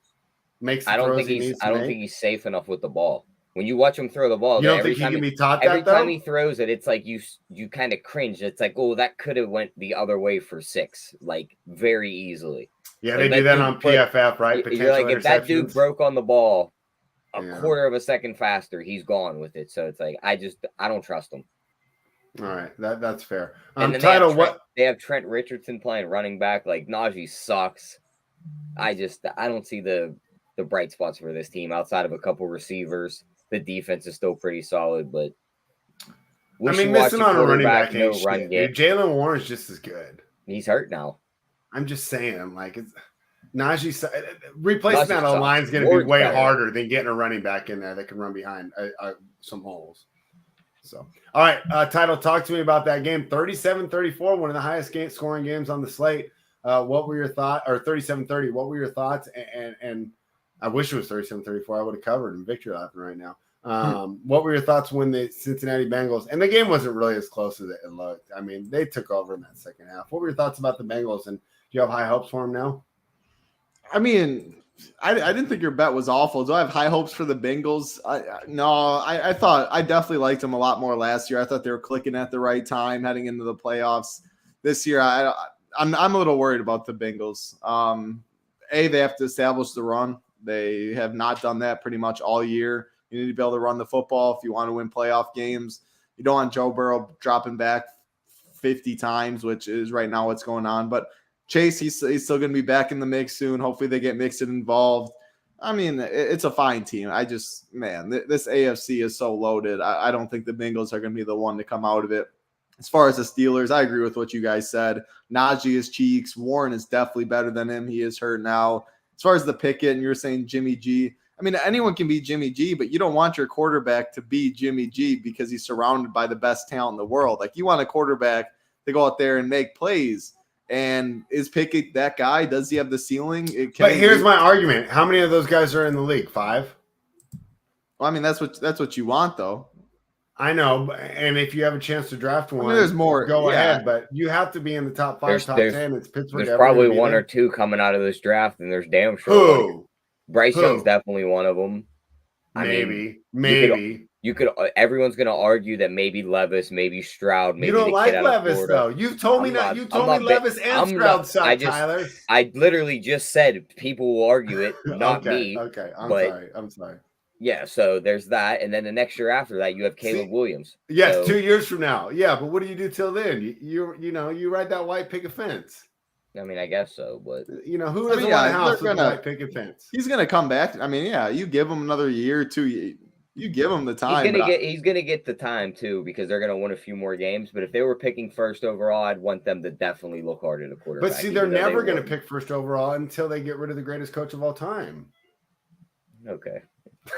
makes the throws he needs to make. I don't think he's safe enough with the ball. When you watch him throw the ball, you don't think he can be taught that, every time he throws it, it's like you kind of cringe. It's like, oh, that could have went the other way for 6, like very easily. Yeah, like they do that on PFF, right? You're like, if that dude broke on the ball a quarter of a second faster, he's gone with it. So it's like I don't trust him. All right, that's fair. And then they have Trent Richardson playing running back. Like Najee sucks. I don't see the bright spots for this team outside of a couple receivers. The defense is still pretty solid, but missing on a running back ain't shit. Jalen Warren's just as good. He's hurt now. I'm just saying, like it's. Najee replacing that line is going to be way harder than getting a running back in there that can run behind some holes. So, all right, Title, talk to me about that game. 37-34, one of the highest scoring games on the slate. What were your thoughts? Or 37-30, what were your thoughts? And I wish it was 37-34. I would have covered in victory lapping right now. What were your thoughts when the Cincinnati Bengals – and the game wasn't really as close as it looked. I mean, they took over in that second half. What were your thoughts about the Bengals? And do you have high hopes for them now? I mean, I didn't think your bet was awful. Do I have high hopes for the Bengals? I thought I definitely liked them a lot more last year. I thought they were clicking at the right time heading into the playoffs. This year, I'm a little worried about the Bengals. They have to establish the run. They have not done that pretty much all year. You need to be able to run the football if you want to win playoff games. You don't want Joe Burrow dropping back 50 times, which is right now what's going on. But Chase, he's still going to be back in the mix soon. Hopefully they get Mixon involved. I mean, it's a fine team. This AFC is so loaded. I don't think the Bengals are going to be the one to come out of it. As far as the Steelers, I agree with what you guys said. Najee is cheeks. Warren is definitely better than him. He is hurt now. As far as the Pickett, and you're saying Jimmy G. I mean, anyone can be Jimmy G, but you don't want your quarterback to be Jimmy G because he's surrounded by the best talent in the world. Like, you want a quarterback to go out there and make plays. And is Pickett that guy? Does he have the ceiling? But here's my argument. How many of those guys are in the league? 5? Well, I mean, that's what you want, though. I know, and if you have a chance to draft one, there's more. Go ahead, but you have to be in the top 5, top 10. It's Pittsburgh. There's probably one or two coming out of this draft, and there's damn sure. Who? Bryce Young's definitely one of them. Maybe. You could. Everyone's going to argue that maybe Levis, maybe Stroud. Maybe you don't the like kid Levis though. You've told me that. You told me Levis and Stroud suck, Tyler. I literally just said people will argue it, not me. Okay, I'm sorry. Yeah, so there's that, and then the next year after that, you have Caleb Williams. Yes, so, 2 years from now. Yeah, but what do you do till then? You ride that white picket fence. I mean, I guess so, but who doesn't want a house with a white picket fence? He's gonna come back. I mean, yeah, you give him another year or 2. You give him the time. He's gonna get the time too because they're gonna win a few more games. But if they were picking first overall, I'd want them to definitely look hard at a quarterback. But see, they're never gonna pick first overall until they get rid of the greatest coach of all time. Okay.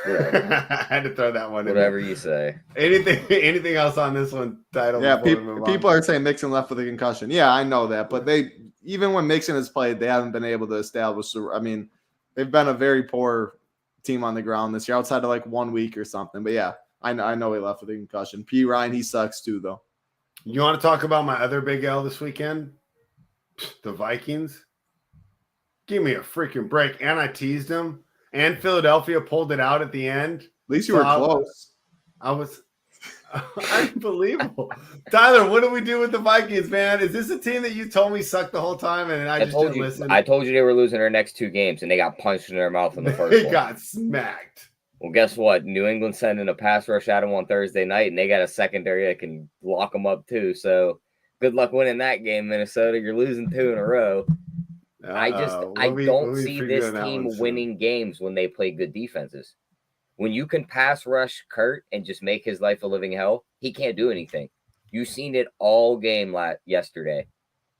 I had to throw that one in. Whatever you say. Anything else on this one, Title? Yeah, people are saying Mixon left with a concussion. Yeah, I know that, but even when Mixon has played, they haven't been able to establish. I mean, they've been a very poor team on the ground this year, outside of like 1 week or something. But yeah, I know he left with a concussion. P. Ryan, he sucks too, though. You want to talk about my other big L this weekend? The Vikings. Give me a freaking break. And I teased them. And Philadelphia pulled it out at the end. At least you were close. I was unbelievable. Tyler, what do we do with the Vikings, man? Is this a team that you told me sucked the whole time and I just didn't listen? I told you they were losing their next 2 games and they got punched in their mouth in the first one. They got smacked. Well, guess what? New England sending a pass rush at them on Thursday night and they got a secondary that can lock them up too. So good luck winning that game, Minnesota. You're losing 2 in a row. I don't see this team winning games when they play good defenses. When you can pass rush Kurt and just make his life a living hell, he can't do anything. You've seen it all game yesterday.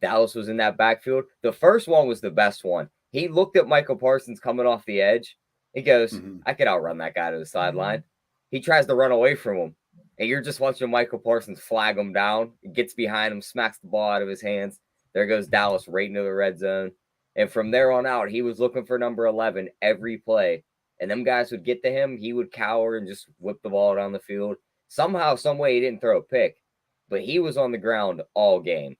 Dallas was in that backfield. The first one was the best one. He looked at Michael Parsons coming off the edge. He goes, I could outrun that guy to the sideline. He tries to run away from him. And you're just watching Michael Parsons flag him down. He gets behind him, smacks the ball out of his hands. There goes Dallas right into the red zone. And from there on out, he was looking for number 11 every play. And them guys would get to him. He would cower and just whip the ball down the field. Somehow, some way, he didn't throw a pick. But he was on the ground all game.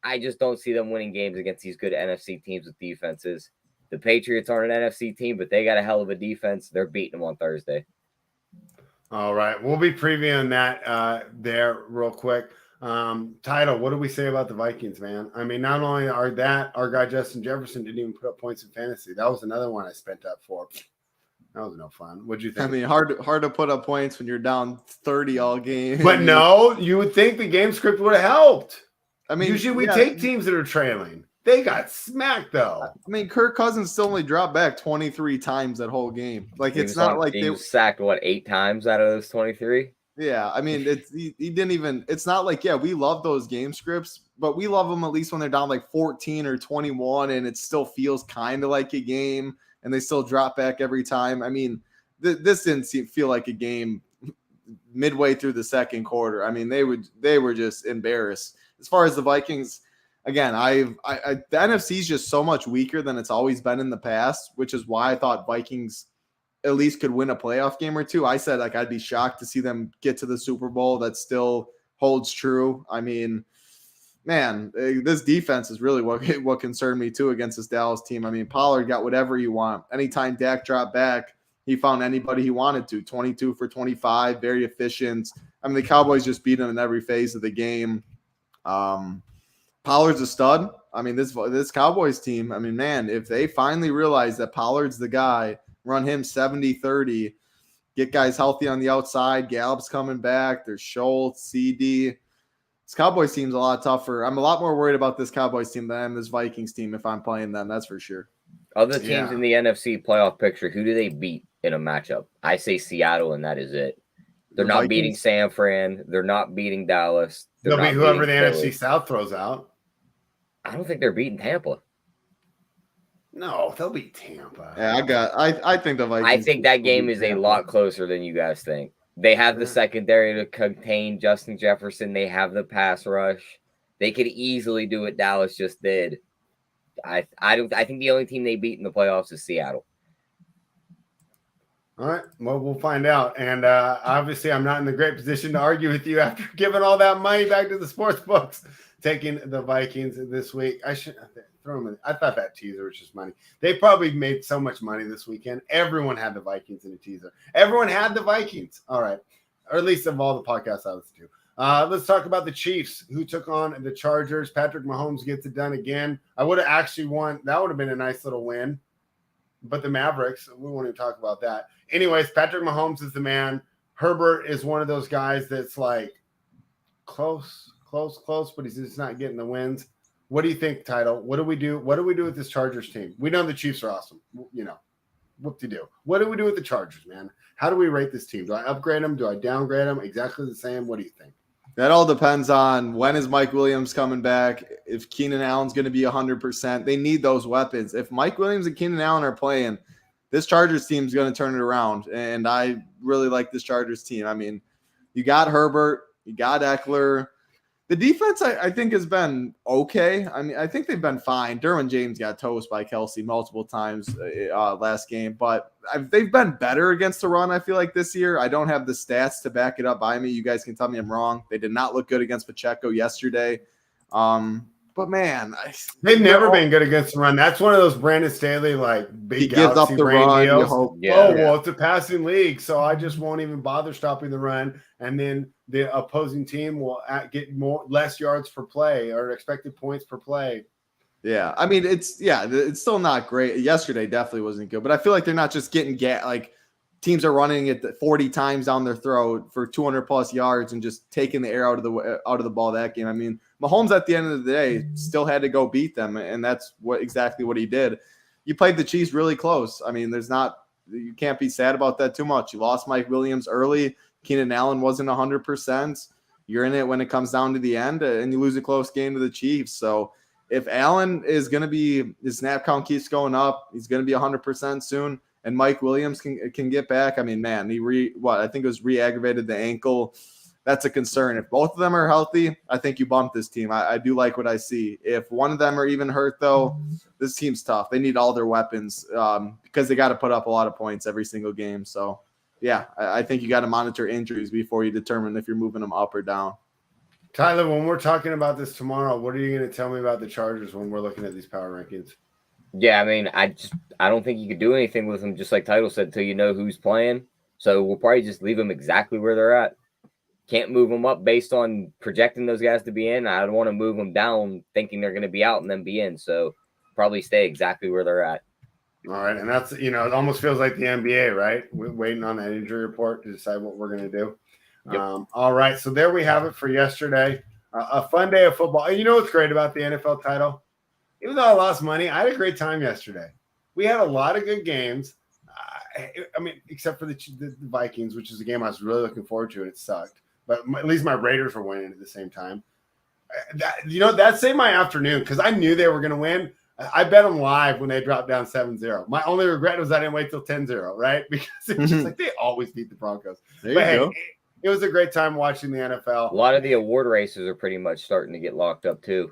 I just don't see them winning games against these good NFC teams with defenses. The Patriots aren't an NFC team, but they got a hell of a defense. They're beating them on Thursday. All right. We'll be previewing that there real quick. Title, what do we say about the Vikings, man? I mean, not only our guy Justin Jefferson didn't even put up points in fantasy. That was another one I spent up for. That was no fun. What'd you think? I mean, hard to put up points when you're down 30 all game. But no, you would think the game script would have helped. I mean, usually we take teams that are trailing. They got smacked though. I mean, Kirk Cousins still only dropped back 23 times that whole game. Like it's not like they sacked 8 times out of those 23. Yeah, I mean, he didn't even. It's not like we love those game scripts, but we love them at least when they're down like 14 or 21, and it still feels kind of like a game, and they still drop back every time. I mean, this didn't feel like a game midway through the second quarter. I mean, they were just embarrassed. As far as the Vikings, again, the NFC is just so much weaker than it's always been in the past, which is why I thought Vikings at least could win a playoff game or two. I said I'd be shocked to see them get to the Super Bowl. That still holds true. I mean, man, this defense is really what concerned me too against this Dallas team. I mean, Pollard got whatever you want. Anytime Dak dropped back, he found anybody he wanted to. 22 for 25, very efficient. I mean, the Cowboys just beat him in every phase of the game. Pollard's a stud. I mean, this Cowboys team, I mean, man, if they finally realize that Pollard's the guy, run him 70-30, get guys healthy on the outside. Gallup's coming back. There's Schultz, CD. This Cowboys team's a lot tougher. I'm a lot more worried about this Cowboys team than I am this Vikings team if I'm playing them. That's for sure. Other teams in the NFC playoff picture, who do they beat in a matchup? I say Seattle, and that is it. They're not beating San Fran. They're not beating Dallas. They'll beat whoever the NFC South throws out. I don't think they're beating Tampa. No, they'll beat Tampa. Yeah, I think the Vikings. I think that game is a lot closer than you guys think. They have the secondary to contain Justin Jefferson. They have the pass rush. They could easily do what Dallas just did. I think the only team they beat in the playoffs is Seattle. All right. Well, we'll find out. And obviously, I'm not in the great position to argue with you after giving all that money back to the sports books, taking the Vikings this week. I should throw them in. I thought that teaser was just money. They probably made so much money this weekend. Everyone had the Vikings in a teaser. Everyone had the Vikings. All right. Or at least of all the podcasts I listen to. Let's talk about the Chiefs, who took on the Chargers. Patrick Mahomes gets it done again. I would have actually won. That would have been a nice little win. But the Mavericks, we won't even talk about that. Anyways, Patrick Mahomes is the man. Herbert is one of those guys that's like close, but he's just not getting the wins. What do you think, Title? What do we do? What do we do with this Chargers team? We know the Chiefs are awesome. You know, whoop-de-doo. What do we do with the Chargers, man? How do we rate this team? Do I upgrade them? Do I downgrade them? Exactly the same? What do you think? That all depends on when is Mike Williams coming back, if Keenan Allen's going to be 100%. They need those weapons. If Mike Williams and Keenan Allen are playing, this Chargers team is going to turn it around, and I really like this Chargers team. I mean, you got Herbert, you got Eckler. The defense, I think, has been okay. I mean, I think they've been fine. Derwin James got toast by Kelsey multiple times last game, but they've been better against the run, I feel like, this year. I don't have the stats to back it up by me. You guys can tell me I'm wrong. They did not look good against Pacheco yesterday. But, man. They've never been good against the run. That's one of those Brandon Staley, like, big gives up the run deals. Well, it's a passing league, so I just won't even bother stopping the run. And then the opposing team will get less yards per play or expected points per play. Yeah, I mean, it's still not great. Yesterday definitely wasn't good, but I feel like they're not just getting like teams are running it 40 times down their throat for 200 plus yards and just taking the air out of the ball that game. I mean, Mahomes at the end of the day still had to go beat them, and that's exactly what he did. You played the Chiefs really close. I mean, you can't be sad about that too much. You lost Mike Williams early. Keenan Allen wasn't 100%. You're in it when it comes down to the end, and you lose a close game to the Chiefs. So if Allen is going to be, his snap count keeps going up, he's going to be 100% soon, and Mike Williams can get back. I mean, man, I think it was re-aggravated the ankle. That's a concern. If both of them are healthy, I think you bump this team. I do like what I see. If one of them are even hurt, though, this team's tough. They need all their weapons because they got to put up a lot of points every single game. So, yeah, I think you got to monitor injuries before you determine if you're moving them up or down. Tyler, when we're talking about this tomorrow, what are you going to tell me about the Chargers when we're looking at these power rankings? Yeah, I mean, I don't think you could do anything with them, just like Title said, until you know who's playing. So we'll probably just leave them exactly where they're at. Can't move them up based on projecting those guys to be in. I don't want to move them down thinking they're going to be out and then be in. So probably stay exactly where they're at. All right. And that's, it almost feels like the NBA, right? We're waiting on that injury report to decide what we're going to do. Yep. All right. So there we have it for yesterday. A fun day of football. And you know what's great about the NFL title? Even though I lost money, I had a great time yesterday. We had a lot of good games. I mean, except for the Vikings, which is a game I was really looking forward to, and it sucked. But at least my Raiders were winning at the same time. That saved my afternoon because I knew they were going to win. I bet them live when they dropped down 7-0. My only regret was I didn't wait till 10-0, right? Because it was just like they always beat the Broncos. It was a great time watching the NFL. A lot of the award races are pretty much starting to get locked up too.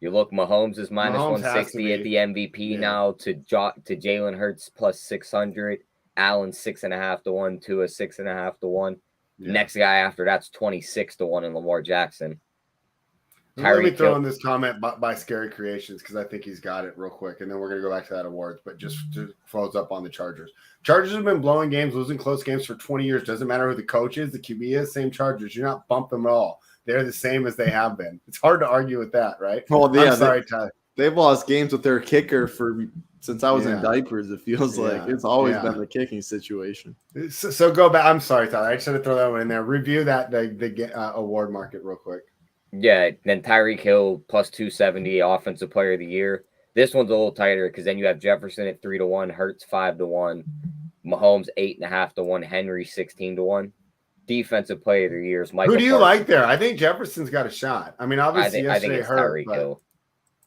You look, Mahomes is minus 160 at the MVP now to Jalen Hurts plus 600. Allen 6.5 to 1, Tua 6.5 to 1. Yeah. Next guy after that's 26 to 1 in Lamar Jackson. Let me throw in this comment by Scary Creations because I think he's got it real quick, and then we're going to go back to that awards, but just to close up on the Chargers. Chargers have been blowing games, losing close games for 20 years. Doesn't matter who the coach is, the QB is, same Chargers. You're not bumping them at all. They're the same as they have been. It's hard to argue with that, right? Well, yeah, I'm sorry, Tyler. They've lost games with their kicker since I was in diapers. It feels like it's always been the kicking situation. So go back. I'm sorry, Tyler. I just had to throw that one in there. Review that the award market real quick. Yeah, then Tyreek Hill plus 270, Offensive Player of the Year. This one's a little tighter because then you have Jefferson at 3 to 1, Hurts 5 to 1, Mahomes 8.5 to 1, Henry 16 to 1. Defensive Player of the Year is Michael. Who do you like there? I think Jefferson's got a shot. I mean, obviously, I think it's Tyreek Hill.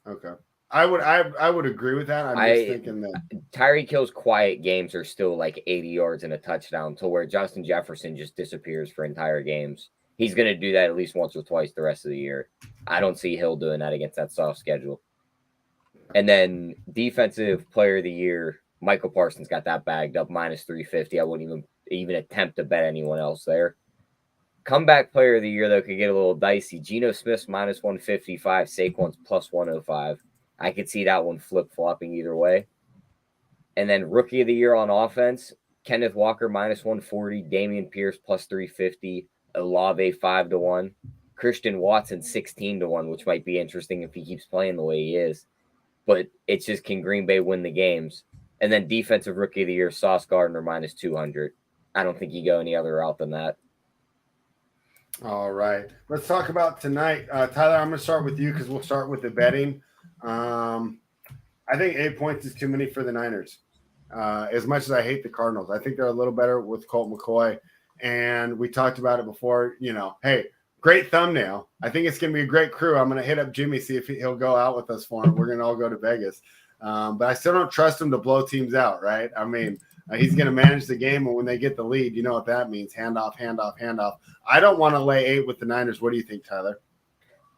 Okay, I would agree with that. I'm just thinking that Tyreek Hill's quiet games are still like 80 yards and a touchdown, to where Justin Jefferson just disappears for entire games. he's going to do that at least once or twice the rest of the year. I don't see Hill doing that against that soft schedule. And then defensive player of the year, Michael Parsons got that bagged up -350. I wouldn't even attempt to bet anyone else there. Comeback player of the year, though, could get a little dicey. Geno Smith's -155, Saquon's +105. I could see that one flip-flopping either way. And then rookie of the year on offense, Kenneth Walker -140, Damian Pierce +350, Olave 5-1, Christian Watson 16-1, which might be interesting if he keeps playing the way he is. But it's just, can Green Bay win the games? And then defensive rookie of the year, Sauce Gardner -200. I don't think you go any other route than that. All right. Let's talk about tonight. Tyler, I'm going to start with you because we'll start with the betting. I think 8 points is too many for the Niners. As much as I hate the Cardinals, I think they're a little better with Colt McCoy. And we talked about it before, hey, great thumbnail. I think it's going to be a great crew. I'm going to hit up Jimmy, see if he'll go out with us for him. We're going to all go to Vegas. But I still don't trust him to blow teams out, right? I mean, he's going to manage the game, and when they get the lead, you know what that means. Handoff, handoff, handoff. I don't want to lay 8 with the Niners. What do you think, Tyler?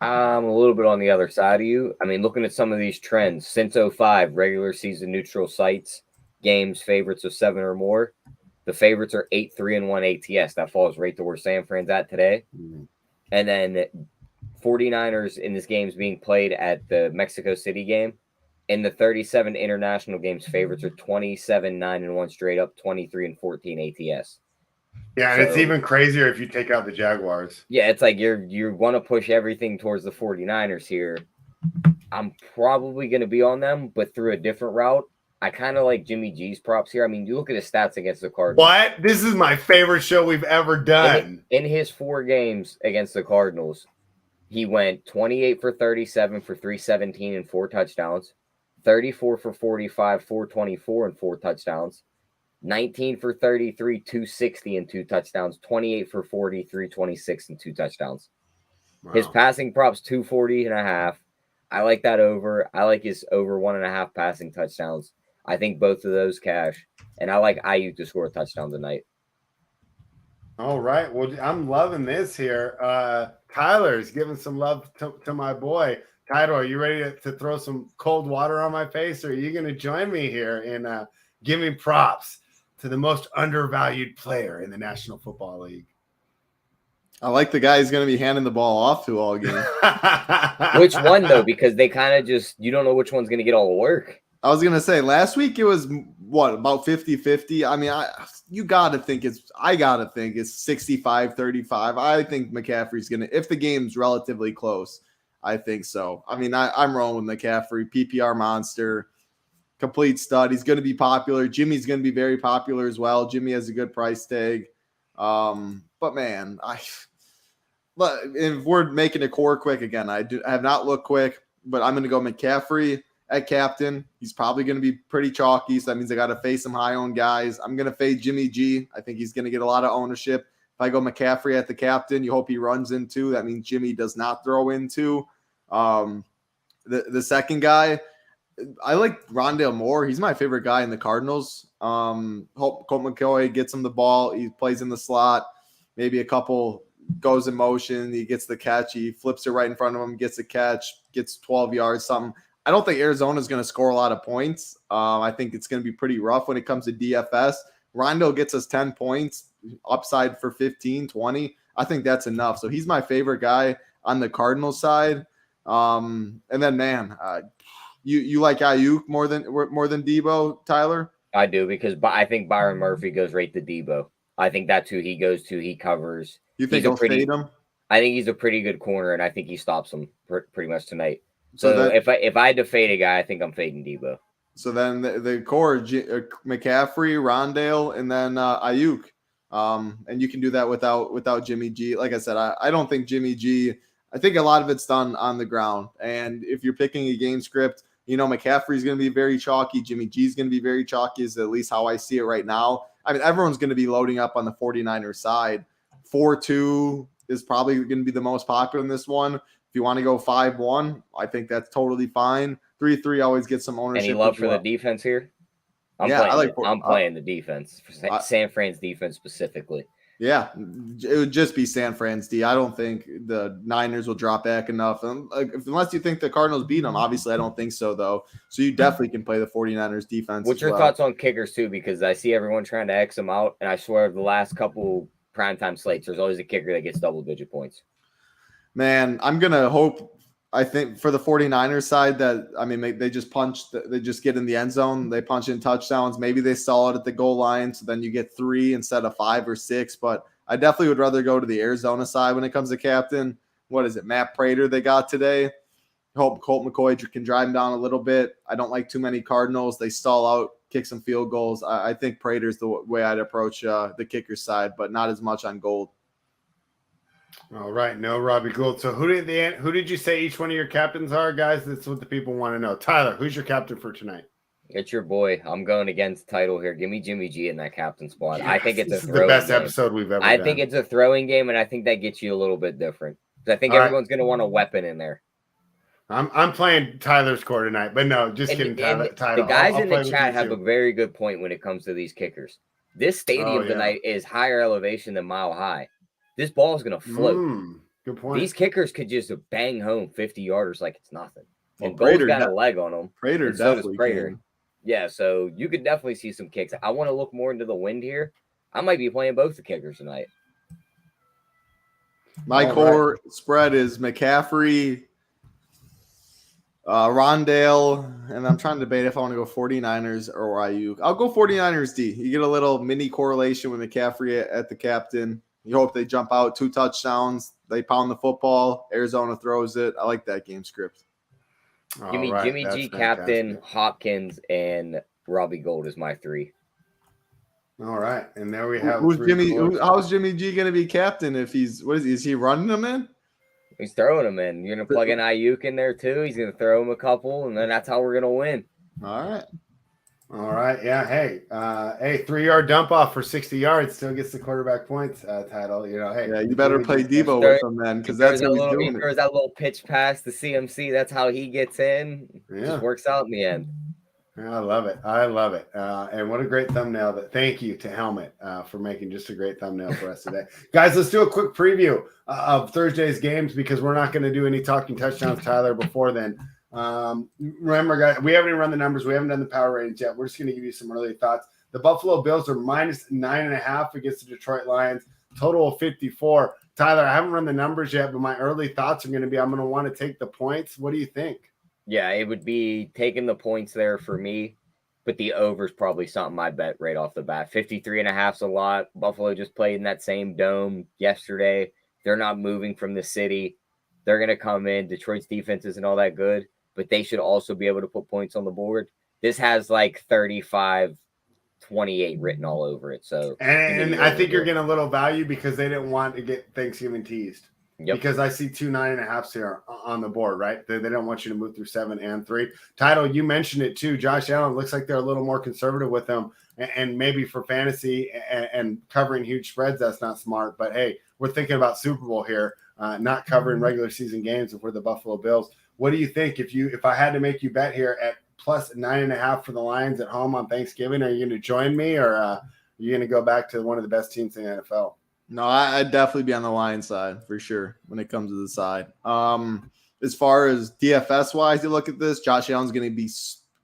I'm a little bit on the other side of you. I mean, looking at some of these trends, since 05, regular season neutral sites, games, favorites of 7 or more. The favorites are 8-3-1 ATS. That falls right to where San Fran's at today. Mm-hmm. And then 49ers in this game is being played at the Mexico City game. In the 37 international games, favorites are 27-9-1 straight up, 23-14 ATS. Yeah, and it's even crazier if you take out the Jaguars. Yeah, it's like you're going to push everything towards the 49ers here. I'm probably going to be on them, but through a different route. I kind of like Jimmy G's props here. I mean, you look at his stats against the Cardinals. What? This is my favorite show we've ever done. In his 4 games against the Cardinals, he went 28 for 37 for 317 and 4 touchdowns, 34 for 45, 424 and 4 touchdowns, 19 for 33, 260 and 2 touchdowns, 28 for 40, 326 and 2 touchdowns. Wow. His passing props 240.5. I like that over. I like his over 1.5 passing touchdowns. I think both of those cash, and I like Ayuk to score a touchdown tonight. All right. Well, I'm loving this here. Tyler's giving some love to my boy. Tyler, are you ready to throw some cold water on my face, or are you going to join me here in giving props to the most undervalued player in the National Football League? I like the guy who's going to be handing the ball off to all game. Which one, though? Because they kind of you don't know which one's going to get all the work. I was going to say, last week it was, about 50-50? I mean, I got to think it's 65-35. I think McCaffrey's going to, if the game's relatively close, I think so. I mean, I'm rolling with McCaffrey, PPR monster, complete stud. He's going to be popular. Jimmy's going to be very popular as well. Jimmy has a good price tag. But man, if we're making a core quick again, I have not looked quick, but I'm going to go McCaffrey at captain. He's probably going to be pretty chalky, so that means I got to face some high-owned guys. I'm going to fade Jimmy G. I think he's going to get a lot of ownership. If I go McCaffrey at the captain, you hope he runs into. That means Jimmy does not throw into. The second guy, I like Rondale Moore. He's my favorite guy in the Cardinals. Hope Colt McCoy gets him the ball. He plays in the slot. Maybe a couple goes in motion. He gets the catch. He flips it right in front of him, gets the catch, gets 12 yards, something. I don't think Arizona's going to score a lot of points. I think it's going to be pretty rough when it comes to DFS. Rondale gets us 10 points, upside for 15, 20. I think that's enough. So he's my favorite guy on the Cardinals side. And then, man, you like Ayuk more than Debo, Tyler? I do, because I think Byron Murphy goes right to Debo. I think that's who he goes to. He covers. You think he'll fade him? I think he's a pretty good corner, and I think he stops him pretty much tonight. So if I had to fade a guy, I think I'm fading Debo. So then the core, McCaffrey, Rondale, and then Ayuk. And you can do that without Jimmy G. Like I said, I don't think Jimmy G. I think a lot of it's done on the ground. And if you're picking a game script, McCaffrey's going to be very chalky. Jimmy G's going to be very chalky, is at least how I see it right now. I mean, everyone's going to be loading up on the 49ers side. 4-2 is probably going to be the most popular in this one. If you want to go 5-1, I think that's totally fine. 3-3 always gets some ownership. Any love for the defense here? I'm playing the defense, San Fran's defense specifically. Yeah, it would just be San Fran's D. I don't think the Niners will drop back enough. Unless you think the Cardinals beat them. Obviously, I don't think so, though. So you definitely can play the 49ers defense. What's your thoughts on kickers, too? Because I see everyone trying to X them out. And I swear the last couple primetime slates, there's always a kicker that gets double-digit points. Man, I'm going to hope, I think, for the 49ers side that, I mean, they just they just get in the end zone. They punch in touchdowns. Maybe they stall it at the goal line, so then you get 3 instead of 5 or 6. But I definitely would rather go to the Arizona side when it comes to captain. What is it, Matt Prater they got today? Hope Colt McCoy can drive him down a little bit. I don't like too many Cardinals. They stall out, kick some field goals. I think Prater's the way I'd approach the kicker side, but not as much on Gold. All right, no Robbie Gould. So who did you say each one of your captains are, guys? That's what the people want to know. Tyler, who's your captain for tonight? It's your boy. I'm going against title here. Give me Jimmy G in that captain spot. Yes, I think it's this a is the best episode we've ever done. I think it's a throwing game, and I think that gets you a little bit different. I think everyone's going to want a weapon in there. I'm playing Tyler's score tonight, but no, just kidding. Tyler. The guys in the chat have a very good point when it comes to these kickers. This stadium tonight is higher elevation than Mile High. This ball is going to float. Good point. These kickers could just bang home 50-yarders like it's nothing. And Gold's got a leg on them. Prater definitely can. Yeah, so you could definitely see some kicks. I want to look more into the wind here. I might be playing both the kickers tonight. My core spread is McCaffrey, Rondale, and I'm trying to debate if I want to go 49ers or Ayuk. I'll go 49ers D. You get a little mini correlation with McCaffrey at the captain. You hope they jump out 2 touchdowns. They pound the football. Arizona throws it. I like that game script. Give me Jimmy G, captain, Hopkins, and Robbie Gould is my 3. All right, and there we have. How's Jimmy G going to be captain if he's is he running them in? He's throwing them in. You're going to plug in Ayuk in there too. He's going to throw him a couple, and then that's how we're going to win. All right. Yeah. Hey, 3-yard dump off for 60 yards still gets the quarterback points title. Hey. Yeah, you better play Debo with him then, because that's what he's doing. He throws that little pitch pass to CMC. That's how he gets in. Yeah. Just works out in the end. I love it. And what a great thumbnail. Thank you to Helmet for making just a great thumbnail for us today. Guys, let's do a quick preview of Thursday's games because we're not going to do any talking touchdowns, Tyler, before then. Remember, guys, we haven't even run the numbers. We haven't done the power ratings yet. We're just going to give you some early thoughts. The Buffalo Bills are minus 9.5 against the Detroit Lions. Total of 54. Tyler, I haven't run the numbers yet, but my early thoughts are going to be I'm going to want to take the points. What do you think? Yeah, it would be taking the points there for me, but the over's probably something I bet right off the bat. 53.5's a lot. Buffalo just played in that same dome yesterday. They're not moving from the city. They're going to come in. Detroit's defense isn't all that good, but they should also be able to put points on the board. This has like 35-28 written all over it. So, and I think you're getting a little value because they didn't want to get Thanksgiving teased. Yep. Because I see 2 9.5s here on the board, right? They don't want you to move through 7 and 3. Title, you mentioned it too. Josh Allen looks like they're a little more conservative with him, and maybe for fantasy and covering huge spreads, that's not smart. But hey, we're thinking about Super Bowl here, not covering regular season games if we're the Buffalo Bills. What do you think if I had to make you bet here at plus 9.5 for the Lions at home on Thanksgiving? Are you going to join me, or are you going to go back to one of the best teams in the NFL? No, I'd definitely be on the Lions side for sure when it comes to the side. As far as DFS wise, you look at this, Josh Allen's going to be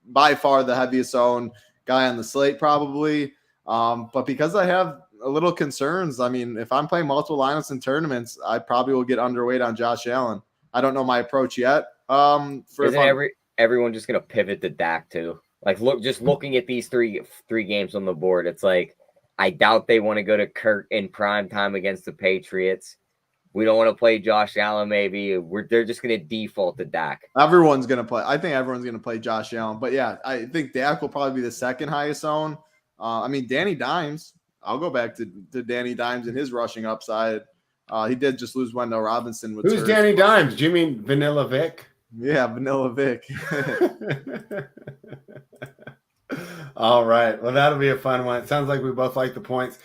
by far the heaviest owned guy on the slate probably. But because I have a little concerns, I mean, if I'm playing multiple lineups in tournaments, I probably will get underweight on Josh Allen. I don't know my approach yet. Isn't everyone just going to pivot to Dak too? Like, looking at these three games on the board, it's like, I doubt they want to go to Kirk in prime time against the Patriots. We don't want to play Josh Allen. Maybe they're just going to default to Dak. Everyone's going to play. I think everyone's going to play Josh Allen. But yeah, I think Dak will probably be the second highest owned. I mean, Danny Dimes. I'll go back to Danny Dimes and his rushing upside. He did just lose Wendell Robinson. Who's hurt. Danny Dimes? Do you mean Vanilla Vic? Yeah, Vanilla Vic. All right. Well, that'll be a fun one. It sounds like we both like the points.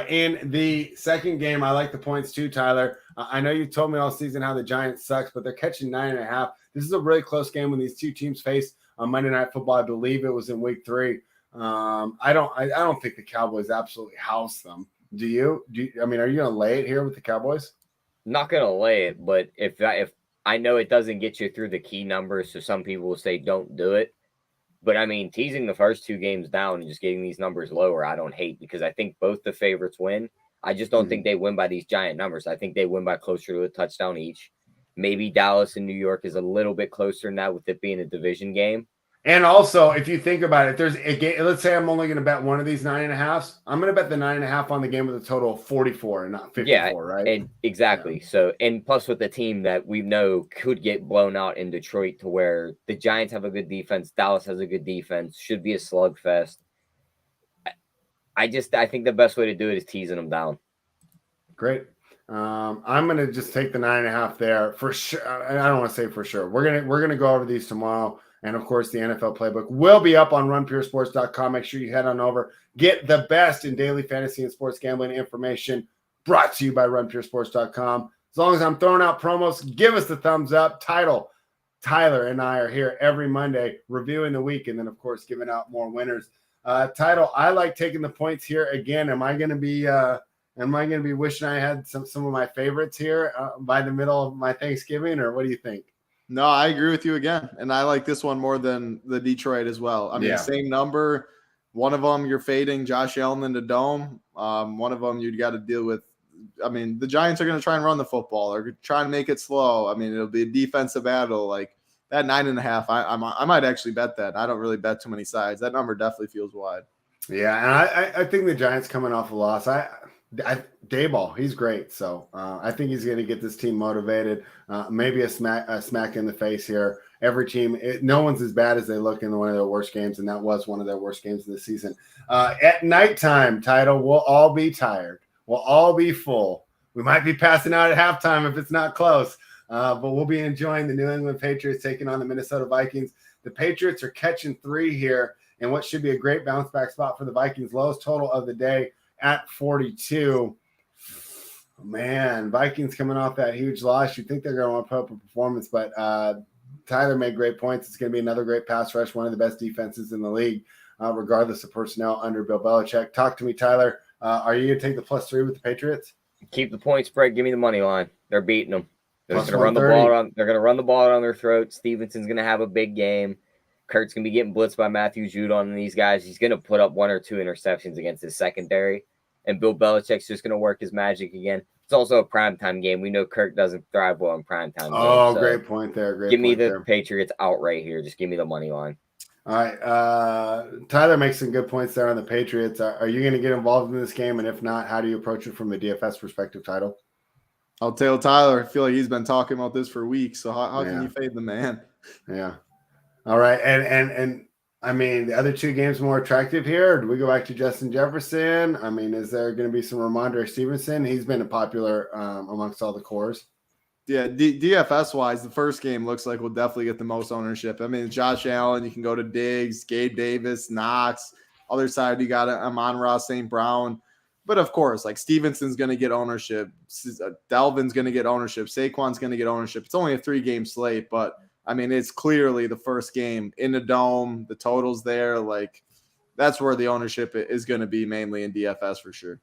In the second game, I like the points too, Tyler. I know you told me all season how the Giants sucks, but they're catching 9.5. This is a really close game when these two teams face on Monday Night Football. I believe it was in week 3. I don't think the Cowboys absolutely house them, Do you? I mean, are you going to lay it here with the Cowboys? Not going to lay it, but if I know it doesn't get you through the key numbers, so some people will say don't do it. But I mean, teasing the first 2 games down and just getting these numbers lower, I don't hate, because I think both the favorites win. I just don't think they win by these giant numbers. I think they win by closer to a touchdown each. Maybe Dallas and New York is a little bit closer now with it being a division game. And also, if you think about it, there's a game. Let's say I'm only going to bet one of these 9.5s. I'm going to bet the 9.5 on the game with a total of 44 and not 54, right? And exactly. Yeah. So, and plus with the team that we know could get blown out in Detroit, to where the Giants have a good defense, Dallas has a good defense, should be a slugfest. I think the best way to do it is teasing them down. Great. I'm going to just take the 9.5 there for sure. I don't want to say for sure. We're going to go over these tomorrow. And, of course, the NFL playbook will be up on runpuresports.com. Make sure you head on over. Get the best in daily fantasy and sports gambling information, brought to you by runpuresports.com. As long as I'm throwing out promos, give us the thumbs up. Tyler and I are here every Monday reviewing the week, and then, of course, giving out more winners. Title, I like taking the points here again. Am I going to be wishing I had some of my favorites here by the middle of my Thanksgiving, or what do you think? No, I agree with you again. And I like this one more than the Detroit as well. I mean, Same number. One of them, you're fading Josh Allen in the dome. One of them, you got to deal with. I mean, the Giants are going to try and run the football or try and make it slow. I mean, it'll be a defensive battle. Like that 9.5, I might actually bet that. I don't really bet too many sides. That number definitely feels wide. Yeah, and I think the Giants coming off a loss. Dayball, he's great. So I think he's going to get this team motivated. Maybe a smack in the face here. Every team, no one's as bad as they look in one of their worst games, and that was one of their worst games of the season. At nighttime, Title, we'll all be tired. We'll all be full. We might be passing out at halftime if it's not close, but we'll be enjoying the New England Patriots taking on the Minnesota Vikings. The Patriots are catching 3 here, and what should be a great bounce-back spot for the Vikings. Lowest total of the day at 42. Man, Vikings coming off that huge loss. You think they're going to want to put up a performance, but Tyler made great points. It's going to be another great pass rush, one of the best defenses in the league, regardless of personnel under Bill Belichick. Talk to me, Tyler. Are you going to take the +3 with the Patriots? Keep the point spread. Give me the money line. They're beating them. They're going to run the ball on. They're going to run the ball on their throat. Stevenson's going to have a big game. Kurt's going to be getting blitzed by Matthew Judon and these guys. He's going to put up 1 or 2 interceptions against his secondary. And Bill Belichick's just going to work his magic again. It's also a primetime game. We know Kirk doesn't thrive well in primetime games. Oh, so great point there. Give me the Patriots out right here. Just give me the money line. All right. Tyler makes some good points there on the Patriots. Are you going to get involved in this game? And if not, how do you approach it from the DFS perspective, Title? I'll tell Tyler. I feel like he's been talking about this for weeks. So how can you fade the man? Yeah. All right. And I mean, the other 2 games more attractive here. Do we go back to Justin Jefferson? I mean, is there going to be some Ramondre Stevenson? He's been popular amongst all the cores. Yeah, DFS-wise, the first game looks like we'll definitely get the most ownership. I mean, Josh Allen, you can go to Diggs, Gabe Davis, Knox. Other side, you got Amon-Ra St. Brown. But, of course, like Stevenson's going to get ownership. Dalvin's going to get ownership. Saquon's going to get ownership. It's only a 3-game slate, but – I mean, it's clearly the first game in the dome. The total's there. Like, that's where the ownership is going to be, mainly in DFS for sure.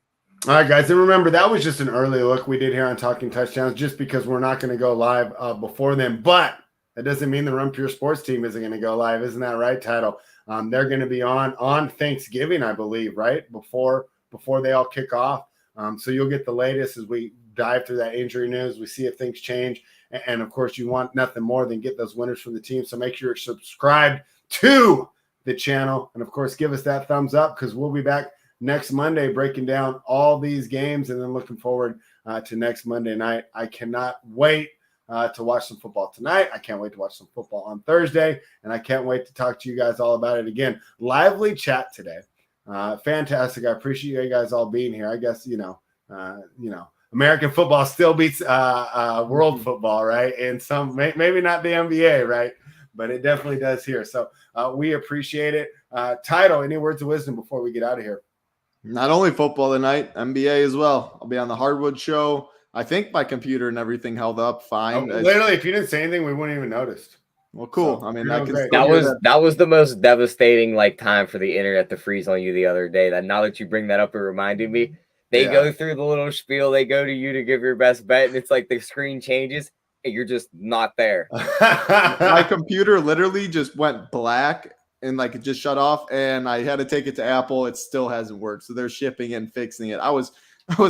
All right, guys. And remember, that was just an early look we did here on Talking Touchdowns, just because we're not going to go live before then. But that doesn't mean the Run Pure Sports team isn't going to go live. Isn't that right, Title? They're going to be on Thanksgiving, I believe, right? Before they all kick off. So you'll get the latest as we dive through that injury news. We see if things change. And, of course, you want nothing more than get those winners from the team. So make sure you're subscribed to the channel. And, of course, give us that thumbs up, because we'll be back next Monday breaking down all these games, and then looking forward to next Monday night. I cannot wait to watch some football tonight. I can't wait to watch some football on Thursday. And I can't wait to talk to you guys all about it again. Lively chat today. Fantastic. I appreciate you guys all being here. I guess, American football still beats world football, right? And some, maybe not the NBA, right? But it definitely does here. So we appreciate it. Title, any words of wisdom before we get out of here? Not only football tonight, NBA as well. I'll be on the Hardwood show. I think my computer and everything held up fine. Literally, if you didn't say anything, we wouldn't even notice. Well, cool. So, I mean, that was the most devastating time for the internet to freeze on you the other day. That now that you bring that up, it reminded me. They go through the little spiel. They go to you to give your best bet, and it's like the screen changes, and you're just not there. My computer literally just went black and like it just shut off, and I had to take it to Apple. It still hasn't worked, so they're shipping it and fixing it. I was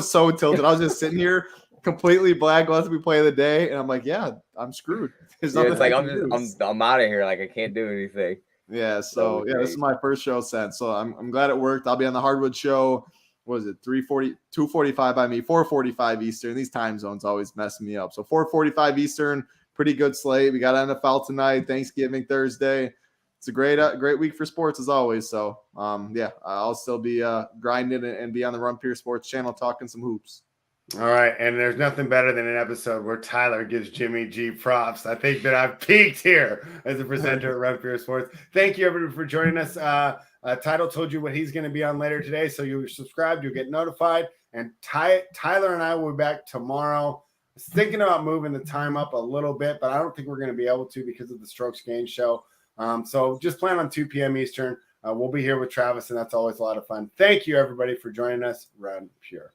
so tilted. I was just sitting here completely black. Let me play the day, and I'm like, yeah, I'm screwed. It's like I'm out of here. Like I can't do anything. Yeah, so this is my first show since. So I'm glad it worked. I'll be on the Hardwood show. What is it? 2:45 by me, 4:45 Eastern. These time zones always mess me up. So 4:45 Eastern, pretty good slate. We got NFL tonight, Thanksgiving Thursday. It's a great week for sports as always. So I'll still be grinding and be on the Run Pure Sports channel talking some hoops. All right, and there's nothing better than an episode where Tyler gives Jimmy G props. I think that I've peaked here as a presenter at Run Pure Sports. Thank you, everybody, for joining us. Title told you what he's going to be on later today, so you're subscribed, you'll get notified. And Tyler and I will be back tomorrow. I was thinking about moving the time up a little bit, but I don't think we're going to be able to because of the Strokes Gain show. So just plan on 2 p.m. Eastern. We'll be here with Travis, and that's always a lot of fun. Thank you, everybody, for joining us. Run Pure.